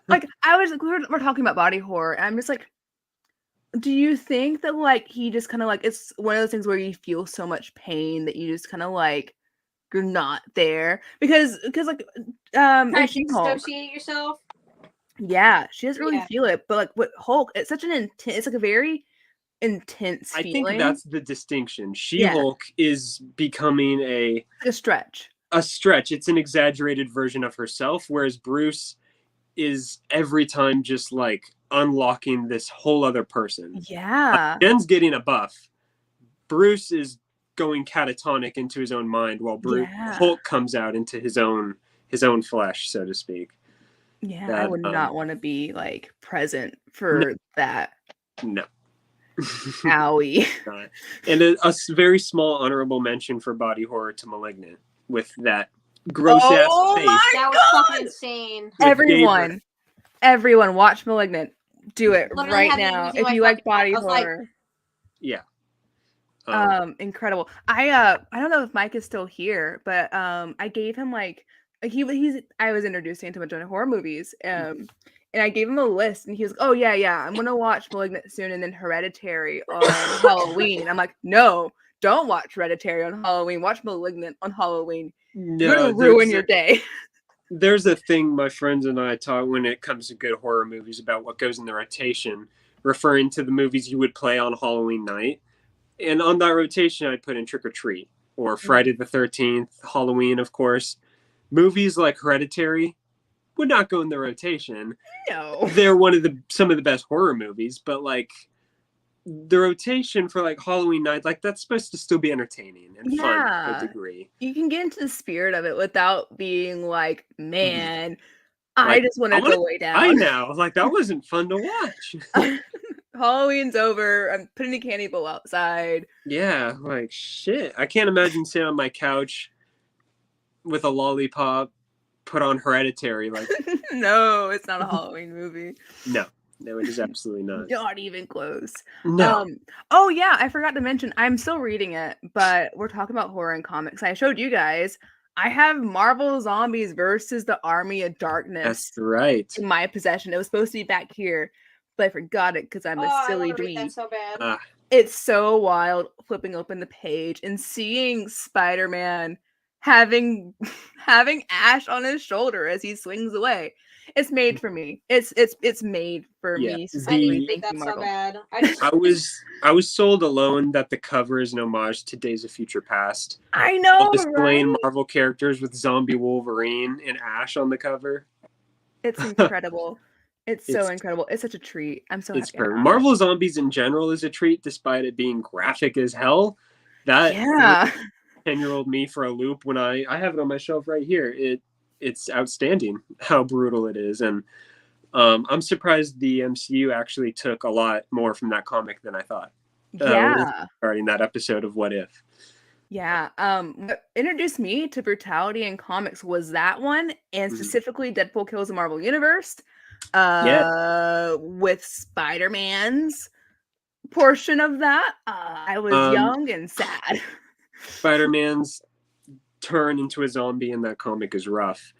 Like I was, we're talking about body horror, and I'm just like, do you think that like he just kind of like it's one of those things where you feel so much pain that you just kind of like you're not there because like Try in to She-Hulk, dissociate yourself. yeah, she doesn't really Yeah. feel it, but like with Hulk, it's such an intense, it's like a very intense I feeling. think that's the distinction. She-Hulk is becoming a stretch. a stretch. It's an exaggerated version of herself, whereas Bruce is every time just like unlocking this whole other person. Yeah. Jen's getting a buff. Bruce is going catatonic into his own mind, while Yeah. Hulk comes out into his own flesh, so to speak. Yeah, I That, would not want to be like present for that. No. Owie. Not. And a very small honorable mention for body horror to Malignant with that gross ass Oh face. my That was God! fucking insane. with Everyone, watch *Malignant*. Do it Literally right had the now movies in if my you like fucking- body I was like- horror. Yeah. Incredible. I don't know if Mike is still here, but I gave him like I was introducing him to a bunch of horror movies. And I gave him a list, and he was like, "Oh yeah, I'm gonna watch *Malignant* soon, and then *Hereditary* on Halloween." I'm like, "No, don't watch *Hereditary* on Halloween. Watch *Malignant* on Halloween. You're No, gonna ruin your day." There's a thing my friends and I talk when it comes to good horror movies about what goes in the rotation, referring to the movies you would play on Halloween night. And on that rotation, I'd put in Trick or Treat or Friday the 13th, Halloween, of course. Movies like Hereditary would not go in the rotation. No. They're some of the best horror movies, but like the rotation for like Halloween night, like that's supposed to still be entertaining and fun to Yeah. a degree. You can get into the spirit of it without being like, man, I Like, just want I to wanna go lay I down. know, like that wasn't fun to watch. Halloween's over. I'm putting a candy bowl outside. Yeah, like shit. I can't imagine sitting on my couch with a lollipop, put on Hereditary. Like, No, it's not a Halloween movie. no, it is absolutely not. Not even close. No, Oh yeah, I forgot to mention, I'm still reading it, but we're talking about horror and comics. I showed you guys. I have Marvel Zombies versus the Army of Darkness that's right. in my possession. It was supposed to be back here, but I forgot it because I'm a I silly want to read that dweeb. so bad. It's so wild flipping open the page and seeing Spider-Man having having Ash on his shoulder as he swings away. It's made for me. It's made for Yeah, me I specifically. need Thank you, that so Marvel. bad. I was sold alone that the cover is an homage to Days of Future Past. I know, All the slain right? Marvel characters with zombie Wolverine and Ash on the cover. It's incredible. It's so It's incredible. It's such a treat. I'm so it's happy I perfect. got it. Marvel Zombies in general is a treat, despite it being graphic as hell. That Yeah. 10-year-old me for a loop when I have it on my shelf right here. It's outstanding how brutal it is, and I'm surprised the MCU actually took a lot more from that comic than I thought. Yeah. Regarding that episode of What If. Yeah. What introduced me to brutality in comics was that one, and specifically Deadpool Kills the Marvel Universe. With Spider-Man's portion of that. I was young and sad. Spider-Man's turn into a zombie in that comic is rough.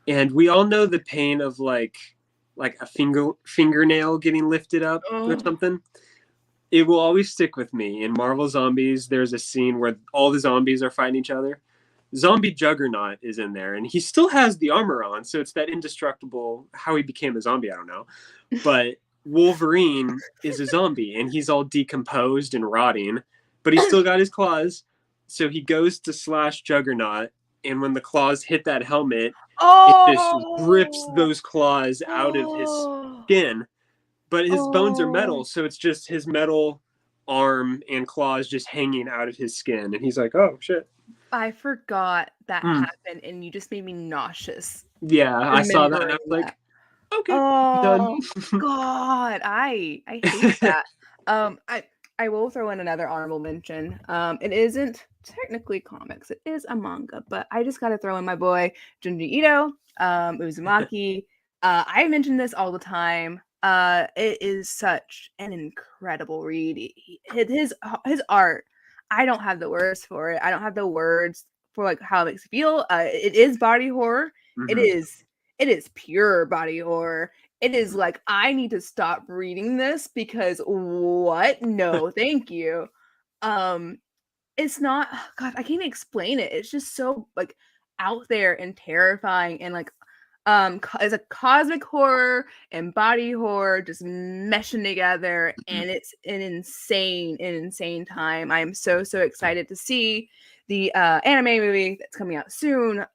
And we all know the pain of like a fingernail getting lifted up or something. It will always stick with me. In Marvel Zombies, there's a scene where all the zombies are fighting each other. Zombie Juggernaut is in there, and he still has the armor on, so it's that indestructible. How he became a zombie, I don't know. But Wolverine is a zombie, and he's all decomposed and rotting, but he's still got his claws. So he goes to slash Juggernaut, and when the claws hit that helmet, it just rips those claws out of his skin. But his bones are metal, so it's just his metal arm and claws just hanging out of his skin. And he's like, oh, shit. I forgot that happened, and you just made me nauseous. Yeah, I saw that, and I was like, okay, done. God, I hate that. I will throw in another honorable mention. It isn't technically comics; it is a manga, but I just got to throw in my boy Junji Ito, Uzumaki. I mention this all the time. It is such an incredible read. His art. I don't have the words for it. I don't have the words for like how it makes you feel. It is body horror. It is pure body horror. It is like, I need to stop reading this because what? No, thank you. It's not, God, I can't even explain it. It's just so like out there and terrifying, and like it's a cosmic horror and body horror just meshing together, and it's an insane time. I am so excited to see the anime movie that's coming out soon.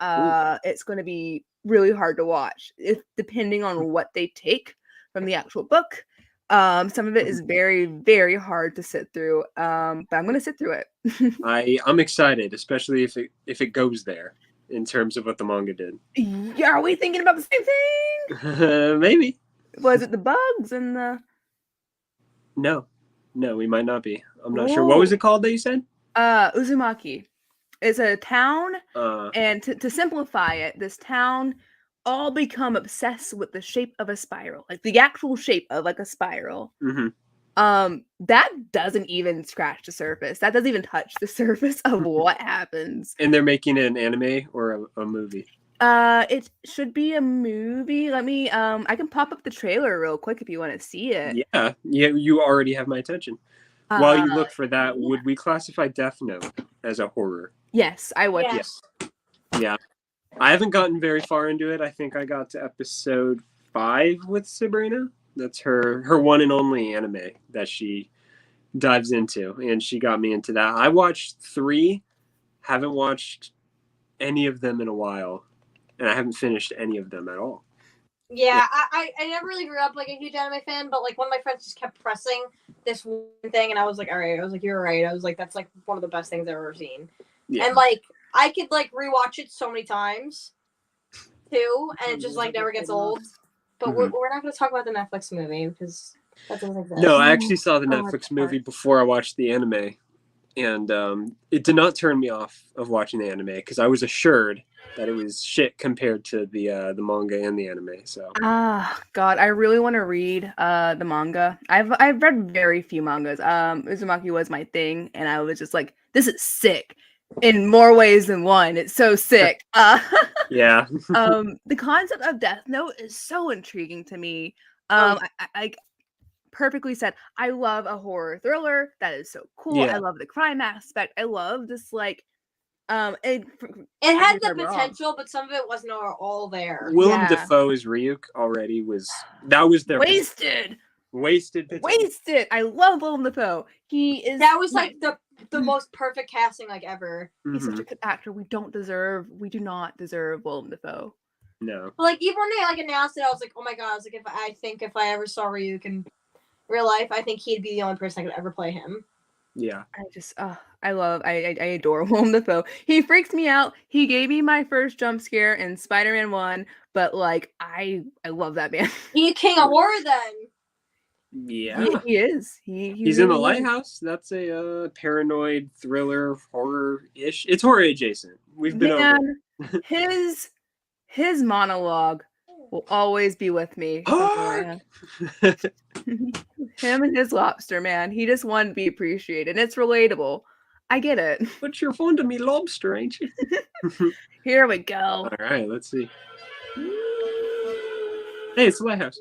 It's going to be really hard to watch, depending on what they take from the actual book. Some of it is very hard to sit through, but I'm going to sit through it. I'm excited, especially if it goes there in terms of what the manga did. Yeah, are we thinking about the same thing? Maybe. Was it the bugs and the... No, we might not be. I'm not sure. What was it called that you said? Uzumaki. It's a town, and to simplify it, this town all become obsessed with the shape of a spiral, like the actual shape of like a spiral. That doesn't even scratch the surface. That doesn't even touch the surface of what happens. And they're making it an anime or a movie? It should be a movie. Let me I can pop up the trailer real quick if you want to see it. Yeah, you already have my attention. While you look for that, would we classify Death Note as a horror? Yes, I would. Yes. Yeah. I haven't gotten very far into it. I think I got to episode 5 with Sabrina. That's her one and only anime that she dives into, and she got me into that. I watched 3, haven't watched any of them in a while, and I haven't finished any of them at all. Yeah, I never really grew up like a huge anime fan, but like one of my friends just kept pressing this one thing, and I was like, all right. I was like, you're right. I was like, that's like one of the best things I've ever seen. Yeah. And like I could like rewatch it so many times too, and it just like never gets old. But we're not going to talk about the Netflix movie because that doesn't exist. No, I actually saw the Netflix movie before I watched the anime, and it did not turn me off of watching the anime because I was assured that it was shit compared to the manga and the anime. So God, I really want to read the manga. I've read very few mangas. Uzumaki was my thing, and I was just like, this is sick in more ways than one. It's so sick. Yeah. The concept of Death Note is so intriguing to me. I perfectly said, I love a horror thriller. That is so cool. Yeah. I love the crime aspect. I love this like It had the if I'm wrong. potential, but some of it wasn't all there. Willem Yeah. Dafoe as Ryuk already was their Wasted. potential. I love Willem Dafoe. He is. That was like the most perfect casting like ever. He's such Mhm. a good actor. We do not deserve Willem Dafoe. No. But like even when they like announced it, I was like, oh my god! I was like, if I ever saw Ryuk in real life, I think he'd be the only person that could ever play him. Yeah. I adore Willem Dafoe. He freaks me out. He gave me my first jump scare in Spider-Man 1, but like I love that man. He's king of horror then. Yeah. He is. He's in the really is. Lighthouse. That's a paranoid thriller horror-ish. It's horror adjacent. We've been over. Man, his monologue will always be with me. Hark! Him and his lobster, man. He just wanted to be appreciated. It's relatable. I get it. But you're fond of me lobster, ain't you? Here we go. All right, let's see. Hey, it's the Lighthouse.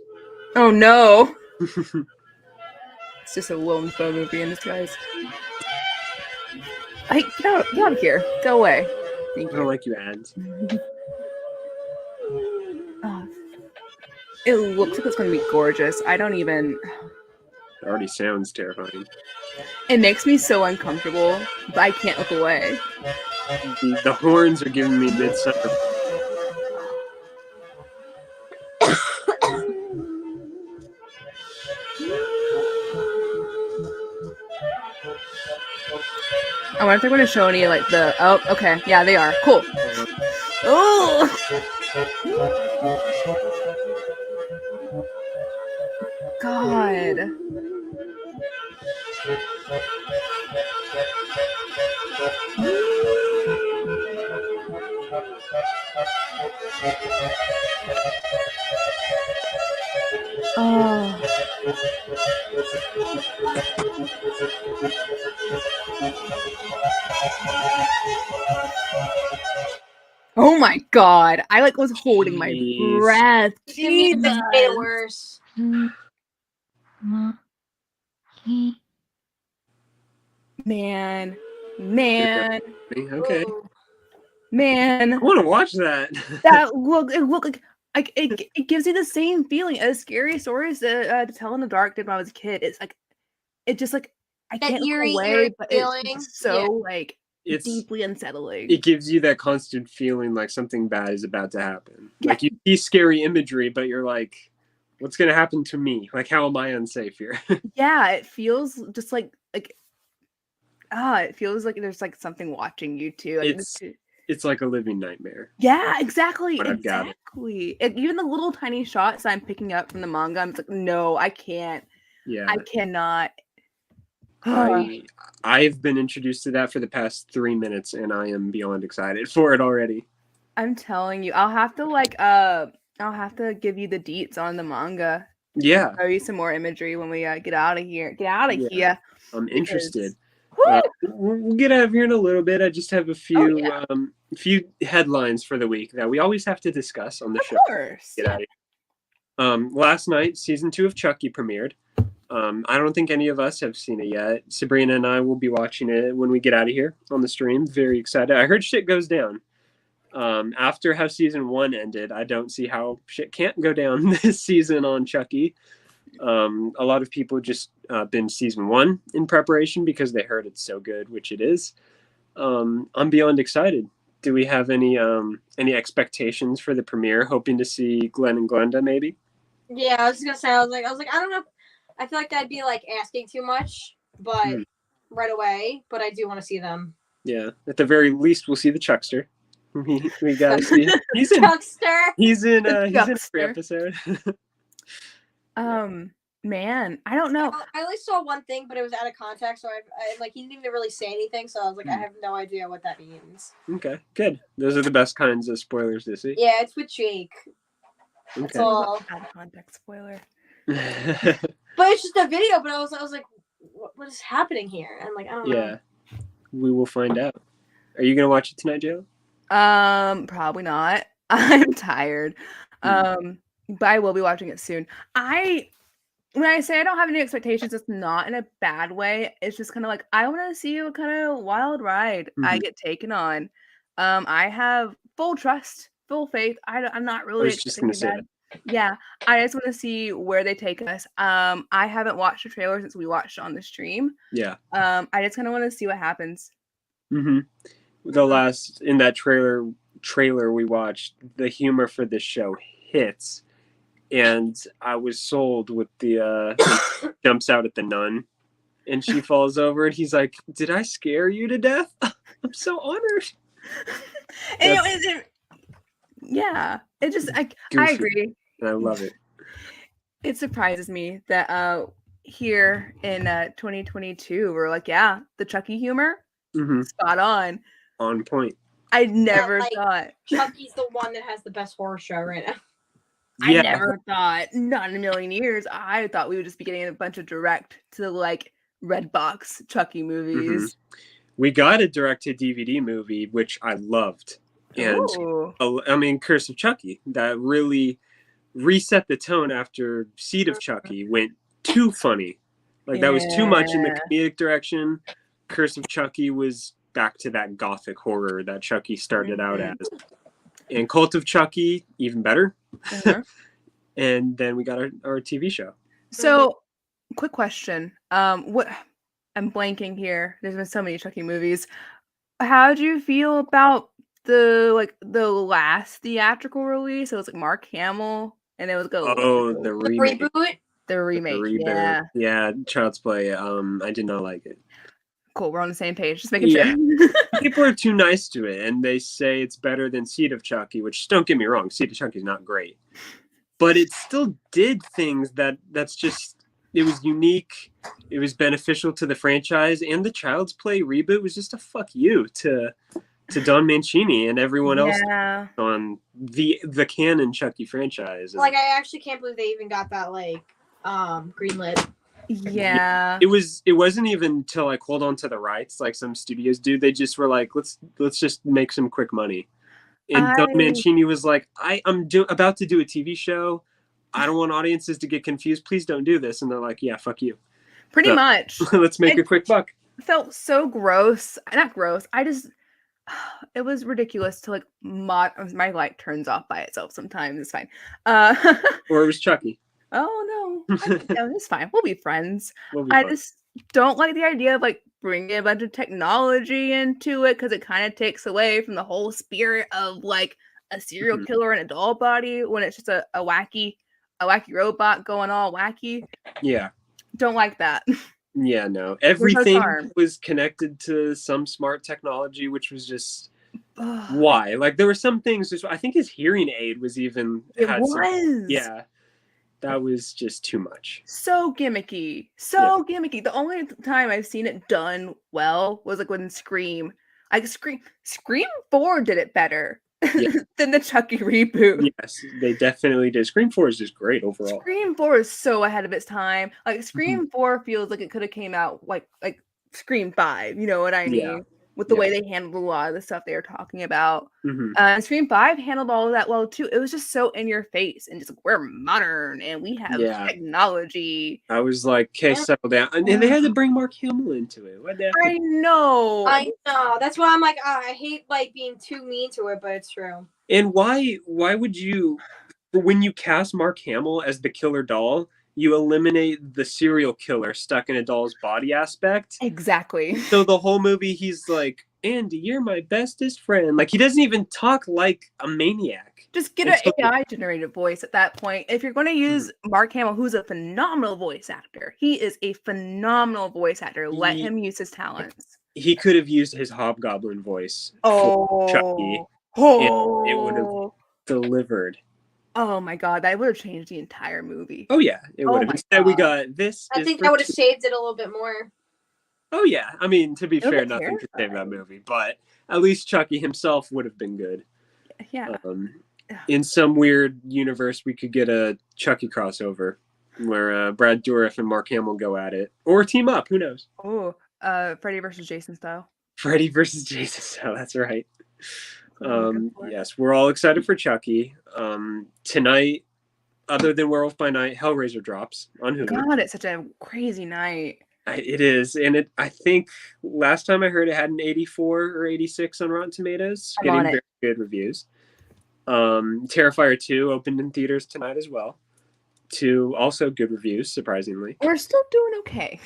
Oh no. It's just a Willem Dafoe movie in disguise. Get out of here. Go away. Thank I don't you. like you ads. Oh, it looks like it's going to be gorgeous. I don't even... It already sounds terrifying. It makes me so uncomfortable, but I can't look away. The horns are giving me midsummer. I wonder if they're going to show any, like, the... Oh, okay. Yeah, they are. Cool. Oh! God. Oh. Oh my god. I like was holding my Jeez. breath. The music made it Jesus. worse. Man. Okay. Ooh. Man. I want to watch that. It looked like it gives you the same feeling as scary stories to tell in the dark did when I was a kid. It's like it just like I That can't eerie look away, but feeling. it's so like It's deeply unsettling. it gives you that constant feeling like something bad is about to happen. Yeah. Like you see scary imagery, but you're like, what's gonna happen to me? Like how am I unsafe here? Yeah, it feels just like it feels like there's like something watching you too. Like, It's like a living nightmare. yeah, exactly. But I've got it. Exactly. Even the little tiny shots I'm picking up from the manga, I'm like, no, I can't. Yeah. I cannot. I've been introduced to that for the past 3 minutes and I am beyond excited for it already. I'm telling you, I'll have to give you the deets on the manga. Yeah. Show you some more imagery when we get out of here. Get out of here. I'm interested. Woo! We'll get out of here in a little bit. I just have a few yeah. few headlines for the week that we always have to discuss on the show. Of course. Get out of here. Last night, season 2 of Chucky premiered. I don't think any of us have seen it yet. Sabrina and I will be watching it when we get out of here on the stream. Very excited. I heard shit goes down. After how season 1 ended, I don't see how shit can't go down this season on Chucky. A lot of people just binge season 1 in preparation because they heard it's so good, which it is. I'm beyond excited. Do we have any expectations for the premiere? Hoping to see Glenn and Glenda, maybe? Yeah, I was just gonna say, I was like, I don't know. I feel like that'd be like asking too much, but right away. But I do want to see them. Yeah, at the very least, we'll see the Chuckster. We gotta see. He's in. Chuckster. He's in every Chuckster. episode. Man, I don't know. I only saw one thing, but it was out of context, so I like he didn't even really say anything. So I was like, I have no idea what that means. Okay, good. Those are the best kinds of spoilers to see. Yeah, it's with Jake. That's Okay. all. Out of context spoiler. But it's just a video. But I was like, what is happening here? And like, I don't know. Yeah, we will find out. Are you gonna watch it tonight, Jayla? Probably not. I'm tired. But I will be watching it soon. when I say I don't have any expectations, it's not in a bad way. It's just kind of like I want to see what kind of wild ride I get taken on. I have full trust, full faith. I'm not I really was just expecting gonna anything say bad. Yeah, I just want to see where they take us. I haven't watched the trailer since we watched it on the stream. Yeah. I just kind of want to see what happens. Mm-hmm. The last in that trailer we watched, the humor for this show hits, and I was sold with the when he jumps out at the nun, and she falls over, and he's like, "Did I scare you to death? I'm so honored." And That's yeah, it just I goofy, agree. and I love it. It surprises me that here in 2022 we're like, yeah, the Chucky humor, spot on point. I never like, thought Chucky's the one that has the best horror show right now. I never thought, not in a million years, I thought we would just be getting a bunch of direct to like Redbox Chucky movies. We got a direct-to-DVD movie, which I loved. And I mean, Curse of Chucky, that really reset the tone after Seed of Chucky went too funny. Like, that was too much in the comedic direction. Curse of Chucky was back to that gothic horror that Chucky started out as. And Cult of Chucky, even better. And then we got our TV show. So, quick question. What I'm blanking here. There's been so many Chucky movies. How do you feel about the last theatrical release? It was like Mark Hamill, and it was the remake. The remake. Yeah, Child's Play. I did not like it. Cool, we're on the same page. Just making sure. People are too nice to it, and they say it's better than Seed of Chucky, which, don't get me wrong, Seed of Chucky is not great. But it still did things that's just, it was unique, it was beneficial to the franchise, and the Child's Play reboot was just a fuck you to Don Mancini and everyone else on the canon Chucky franchise. Like, I actually can't believe they even got that, greenlit. Yeah. It wasn't even until like hold on to the rights like some studios do. They just were like, let's just make some quick money. And Don Mancini was like, I'm about to do a TV show. I don't want audiences to get confused. Please don't do this. And they're like, yeah, fuck you. Pretty much. Let's make a quick buck. Felt so gross. Not gross. It was ridiculous to like my light turns off by itself sometimes. It's fine. Or it was Chucky. Oh no, no, it's fine. We'll be friends. I just don't like the idea of like bringing a bunch of technology into it because it kind of takes away from the whole spirit of like a serial killer in a doll body when it's just a wacky robot going all wacky. Yeah, don't like that. Yeah, no. Everything was connected to some smart technology, which was just why. Like there were some things. Just, I think his hearing aid was even. Yeah. That was just too much. So gimmicky. Gimmicky. The only time I've seen it done well was like when Scream 4 did it better than the Chucky reboot. Yes, they definitely did. Scream 4 is just great overall. Scream 4 is so ahead of its time. Like Scream 4 feels like it could have came out like Scream 5. You know what I mean? Yeah. With the way they handled a lot of the stuff they were talking about. Scream 5 handled all of that well too. It was just so in your face and just like, we're modern and we have technology. I was like, okay, settle down. And they had to bring Mark Hamill into it. I know. That's why I'm like, I hate like being too mean to it, but it's true. And why would you, when you cast Mark Hamill as the killer doll, you eliminate the serial killer stuck in a doll's body aspect. Exactly. So the whole movie, he's like, Andy, you're my bestest friend. Like, he doesn't even talk like a maniac. Just get an AI-generated voice at that point. If you're going to use Mark Hamill, who's a phenomenal voice actor, he is a phenomenal voice actor. Let him use his talents. He could have used his hobgoblin voice for Chucky. And it would have delivered. Oh my god, that would have changed the entire movie. Oh yeah, it would have. Instead, we got this. I think that would have saved it a little bit more. Oh yeah, I mean, to be fair, nothing could save that movie, but at least Chucky himself would have been good. Yeah. In some weird universe, we could get a Chucky crossover where Brad Dourif and Mark Hamill go at it, or team up. Who knows? Oh, Freddy versus Jason style. Freddy versus Jason style. That's right. Yes, we're all excited for Chucky. Tonight, other than Werewolf by Night, Hellraiser drops on Hulu. God, it's such a crazy night. It is, and I think last time I heard it had an 84 or 86 on Rotten Tomatoes, I'm on getting it. very good reviews. Terrifier 2 opened in theaters tonight as well. 2 also good reviews, surprisingly. We're still doing okay.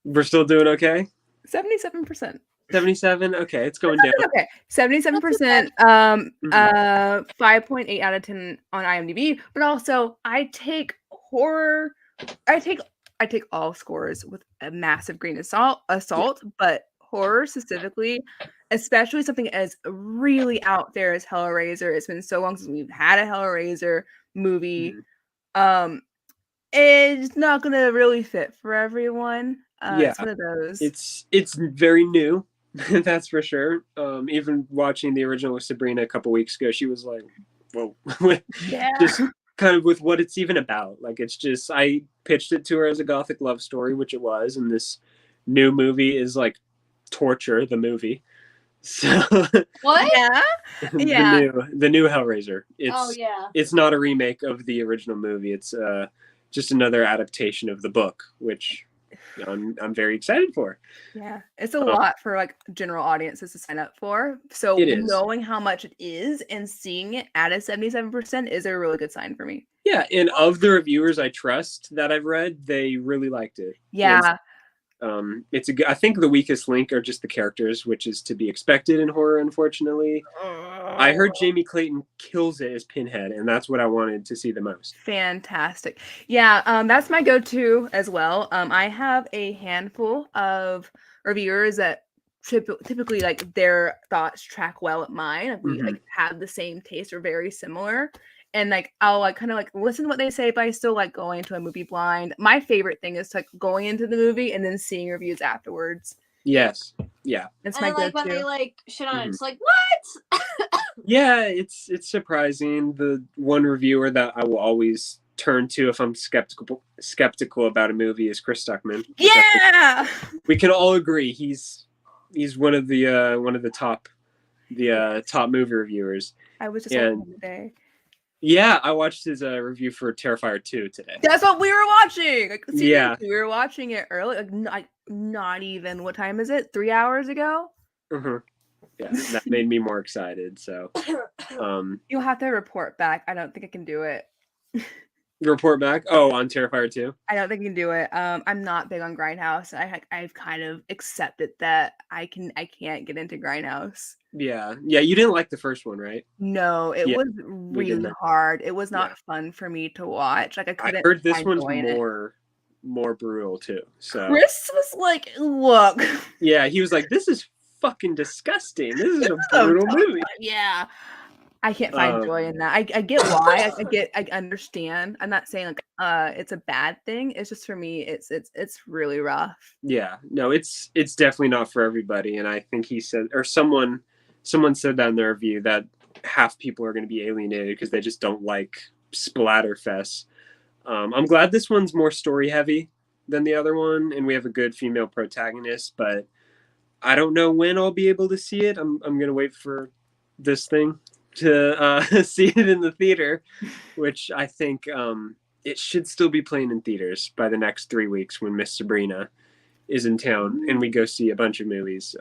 We're still doing okay. 77%. 77. Okay, it's going down. Okay, 77%. Mm-hmm. 5.8 out of 10 on IMDb. But also, I take horror. I take all scores with a massive grain of salt. But horror specifically, especially something as really out there as Hellraiser. It's been so long since we've had a Hellraiser movie. Mm-hmm. It's not gonna really fit for everyone. Yeah, it's one of those. It's very new, that's for sure. Even watching the original with Sabrina a couple weeks ago, she was like, "Whoa!" Yeah. Just kind of with what it's even about. Like, it's just, I pitched it to her as a gothic love story, which it was, and this new movie is like torture. The movie. So What? Yeah. Yeah. the new Hellraiser. Yeah. It's not a remake of the original movie. It's just another adaptation of the book, which I'm very excited for. Yeah, it's a lot for like general audiences to sign up for. So It is. knowing how much it is and seeing it at a 77% is a really good sign for me. Yeah, and of the reviewers I trust that I've read, they really liked it. Yeah. It's I think the weakest link are just the characters, which is to be expected in horror, unfortunately. I heard Jamie Clayton kills it as Pinhead, and that's what I wanted to see the most. Fantastic. Yeah, that's my go-to as well. I have a handful of reviewers that typically like their thoughts track well at mine. Like, we like have the same taste or very similar. And like I'll like kind of like listen to what they say, but I still like going into a movie blind. My favorite thing is like going into the movie and then seeing reviews afterwards. Yes. Yeah. It's And my then, like, go-to. when they like shit on it, it's like, what? Yeah, it's surprising. The one reviewer that I will always turn to if I'm skeptical about a movie is Chris Stuckman. Yeah. We can all agree he's one of the top movie reviewers. I was just watching today. Yeah, I watched his review for Terrifier 2 today. That's what we were watching. Like, seriously, yeah, we were watching it early. Like not even. What time is it? 3 hours ago. Yeah, that made me more excited. So, you'll have to report back. I don't think I can do it. Report back? Oh, on Terrifier 2? I don't think I can do it. I'm not big on Grindhouse. I've kind of accepted that I can't get into Grindhouse. Yeah. You didn't like the first one, right? No, it was really hard. It was not fun for me to watch. Like, I couldn't. I heard this one's more brutal too. So Chris was like, "Look." Yeah, he was like, "This is fucking disgusting. This is a brutal movie." Yeah. I can't find joy in that. I get why. I understand. I'm not saying like it's a bad thing. It's just for me, it's really rough. Yeah, no, it's definitely not for everybody. And I think he said, or someone said that in their review, that half people are going to be alienated because they just don't like Splatterfest. I'm glad this one's more story heavy than the other one, and we have a good female protagonist. But I don't know when I'll be able to see it. I'm going to wait for this thing to see it in the theater, which I think it should still be playing in theaters by the next 3 weeks when Miss Sabrina is in town and we go see a bunch of movies,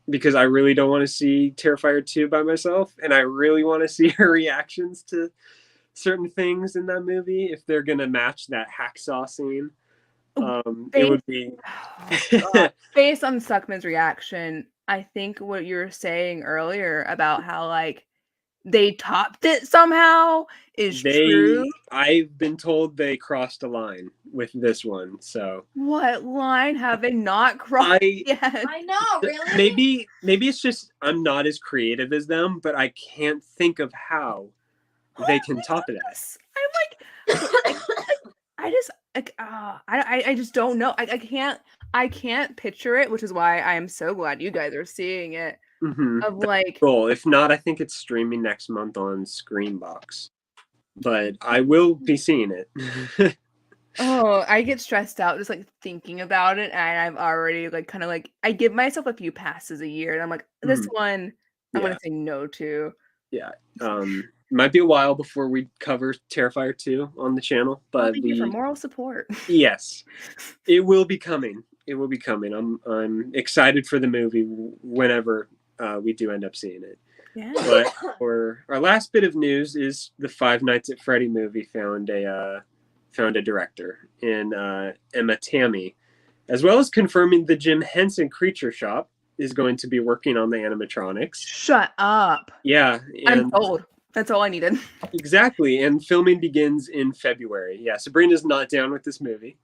because I really don't want to see Terrifier 2 by myself, and I really want to see her reactions to certain things in that movie. If they're gonna match that hacksaw scene, it would be based on Suckman's reaction. I think what you were saying earlier about how like they topped it somehow is true. I've been told they crossed a line with this one. So what line have they not crossed yet? I know, really. Maybe it's just I'm not as creative as them, but I can't think of how they can top it. I just don't know. I can't picture it, which is why I am so glad you guys are seeing it. Of like, cool. If not, I think it's streaming next month on Screenbox, but I will be seeing it. Oh, I get stressed out just like thinking about it, and I've already like kind of like I give myself a few passes a year, and I'm like, this one I'm gonna say no to. Yeah. might be a while before we cover Terrifier 2 on the channel, but thank you for moral support. Yes, it will be coming. It will be coming. I'm excited for the movie whenever we do end up seeing it. Yeah. But for our last bit of news is the Five Nights at Freddy movie found a director in Emma Tammy, as well as confirming the Jim Henson Creature Shop is going to be working on the animatronics. Shut up. Yeah, I'm told. That's all I needed. Exactly, and filming begins in February. Yeah, Sabrina's not down with this movie,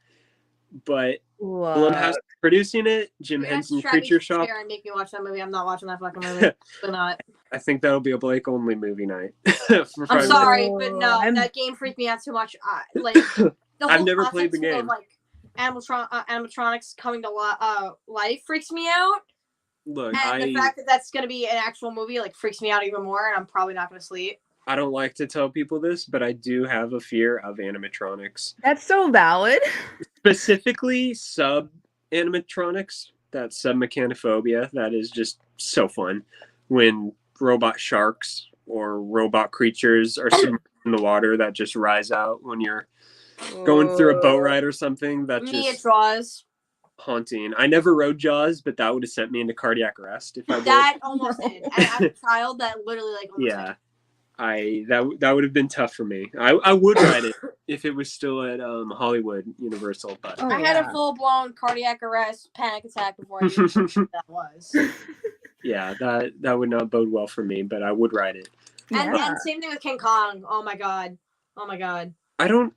but Blumhouse is producing it. Jim Henson Creature Shop. And make me watch that movie. I'm not watching that fucking movie. But not. I think that'll be a Blake only movie night. I'm sorry, but no, that game freaked me out too much. Like the whole I've never played the game. Of, like animatronics coming to life freaks me out. Look, and the fact that that's going to be an actual movie like freaks me out even more, and I'm probably not going to sleep. I don't like to tell people this, but I do have a fear of animatronics. That's so valid. Specifically, sub-animatronics. That sub-mechanophobia. That is just so fun. When robot sharks or robot creatures are submerged in the water that just rise out when you're going through a boat ride or something. That it draws. Haunting. I never rode Jaws, but that would have sent me into cardiac arrest if I did. That almost did. As a child, that literally yeah. That would have been tough for me. I would ride it if it was still at Hollywood Universal, but I had a full blown cardiac arrest, panic attack before I knew what that was. Yeah, that would not bode well for me, but I would ride it. And same thing with King Kong. Oh my god. I don't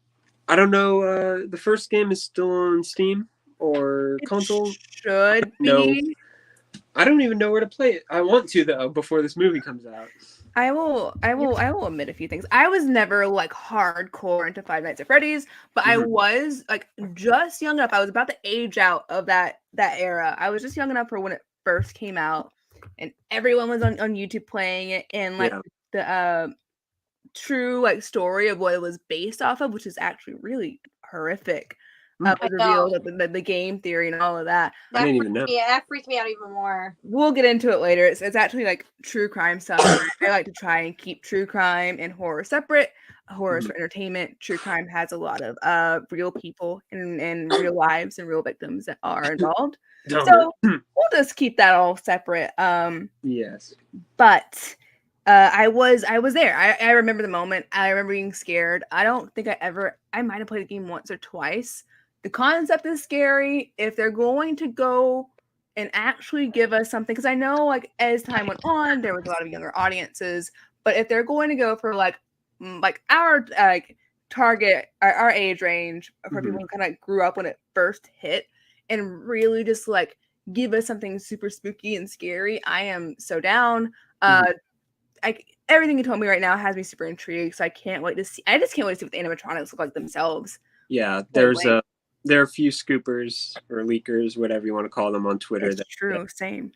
know. The first game is still on Steam or console. Should be. No, I don't even know where to play it. I want to though before this movie comes out. I will admit a few things. I was never like hardcore into Five Nights at Freddy's, but I was like just young enough. I was about to age out of that era. I was just young enough for when it first came out, and everyone was on YouTube playing it, and like the true like story of what it was based off of, which is actually really horrific. Was revealed the game theory and all of that. I didn't even know. Yeah, that freaked me out even more. We'll get into it later. It's actually like true crime stuff. I like to try and keep true crime and horror separate. Horror is for entertainment. True crime has a lot of real people and real lives and real victims that are involved. So we'll just keep that all separate. Yes. But I was there. I remember the moment. I remember being scared. I don't think I might have played the game once or twice. The concept is scary. If they're going to go and actually give us something, because I know like as time went on, there was a lot of younger audiences, but if they're going to go for like our target, our age range for people who kind of grew up when it first hit and really just like give us something super spooky and scary, I am so down. Everything you told me right now has me super intrigued, so I just can't wait to see what the animatronics look like themselves. Yeah, there are a few scoopers or leakers, whatever you want to call them, on Twitter. That's true. Same.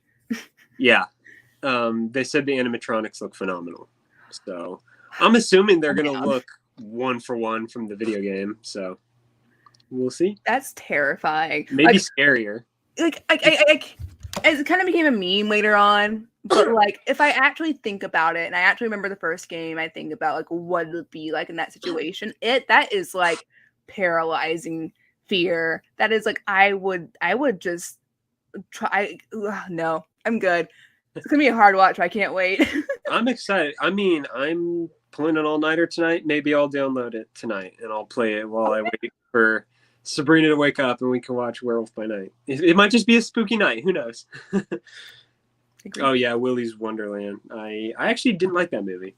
Yeah. They said the animatronics look phenomenal. So I'm assuming they're going to look one for one from the video game. So we'll see. That's terrifying. Maybe scarier. Like, it kind of became a meme later on. But like, if I actually think about it, and I actually remember the first game, I think about like what it would be like in that situation. That is like paralyzing fear. That is like I would just try. No, I'm good. It's gonna be a hard watch. I can't wait. I'm excited. I mean, I'm pulling an all-nighter tonight. Maybe I'll download it tonight and I'll play it while I wait for Sabrina to wake up and we can watch Werewolf by Night. It might just be a spooky night. Who knows? Oh yeah, Willy's Wonderland. I actually didn't like that movie.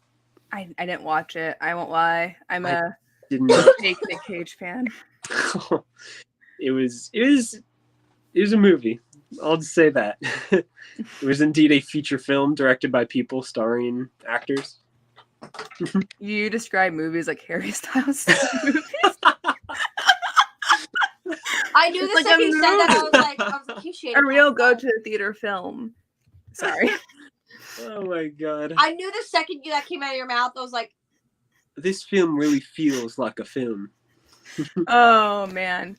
I didn't watch it. I won't lie. I'm a fake Nick Cage fan. It was a movie. I'll just say that. It was indeed a feature film directed by people starring actors. You describe movies like Harry Styles movies. I knew the second you said that. I was appreciating a real go to the theater film. Sorry. Oh my god. I knew the second that came out of your mouth. I was like, this film really feels like a film. Oh man.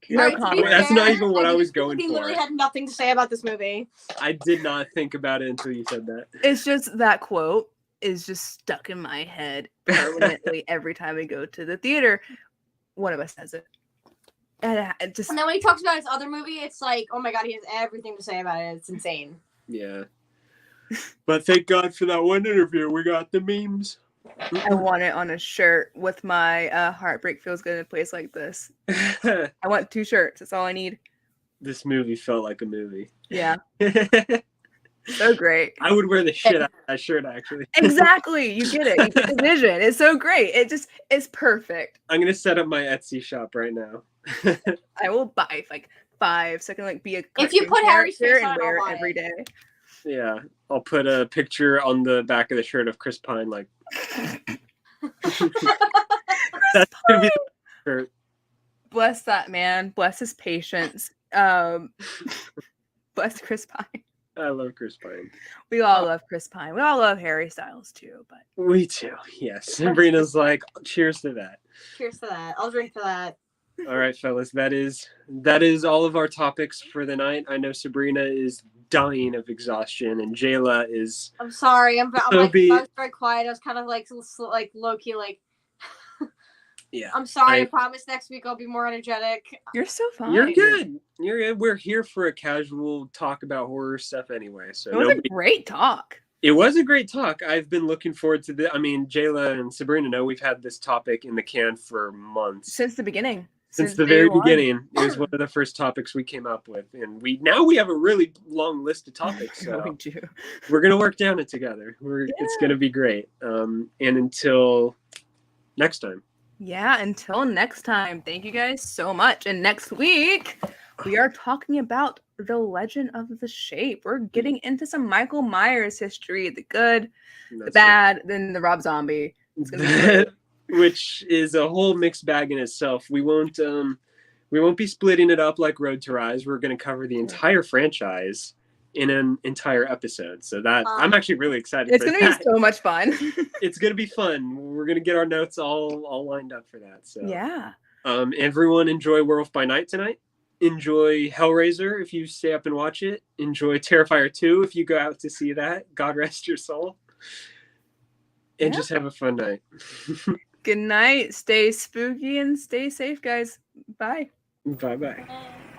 No comment. That's not even what I was going for. He literally for. had nothing to say about this movie. I did not think about it until you said that. It's just that quote. is just stuck in my head permanently every time we go to the theater. One of us says it. And it just, And then when he talks about his other movie, it's like, oh my god, he has everything to say about it. It's insane. Yeah. But thank God for that one interview. We got the memes. I want it on a shirt with my heartbreak feels good in a place like this. I want 2 shirts. That's all I need. This movie felt like a movie. Yeah. So great. I would wear the shit out of that shirt, actually. Exactly. You get it. You get the vision. It's so great. It's perfect. I'm going to set up my Etsy shop right now. I will buy like 5 so I can like be a If you cartoon put Harry's character face on and it, wear I'll it buy every it. day. Yeah. I'll put a picture on the back of the shirt of Chris Pine. Like, that's going to be the shirt. Bless that man. Bless his patience. Bless Chris Pine. I love Chris Pine. We all love Chris Pine. We all love Harry Styles too, but We too. Yes. Sabrina's like, cheers to that. Cheers to that. I'll drink to that. All right, fellas. That is all of our topics for the night. I know Sabrina is dying of exhaustion, and Jayla is. I'm sorry. I'm So like, be- I was very quiet. I was kind of like low key like. Yeah. I'm sorry. I promise next week I'll be more energetic. you're so fine. You're good. You're good. We're here for a casual talk about horror stuff anyway. So It was a great talk. It was a great talk. I've been looking forward to this. I mean, Jayla and Sabrina know we've had this topic in the can for months. Since the beginning. Since the day very one. beginning. It was one of the first topics we came up with. And we have a really long list of topics. So We do. we're going to work down it together. It's going to be great. And until next time. Yeah, until next time. Thank you guys so much. And next week, we are talking about the Legend of the Shape. We're getting into some Michael Myers history, the good, the bad, then the Rob Zombie. It's gonna be great. Which is a whole mixed bag in itself. We won't be splitting it up like Road to Rise. We're going to cover the entire franchise in an entire episode. So that I'm actually really excited. It's going to be so much fun. It's going to be fun. We're going to get our notes all lined up for that. So yeah. Everyone enjoy Werewolf by Night tonight. Enjoy Hellraiser if you stay up and watch it. Enjoy Terrifier 2 if you go out to see that. God rest your soul. And just have a fun night. Good night. Stay spooky and stay safe, guys. Bye. Bye-bye. Bye.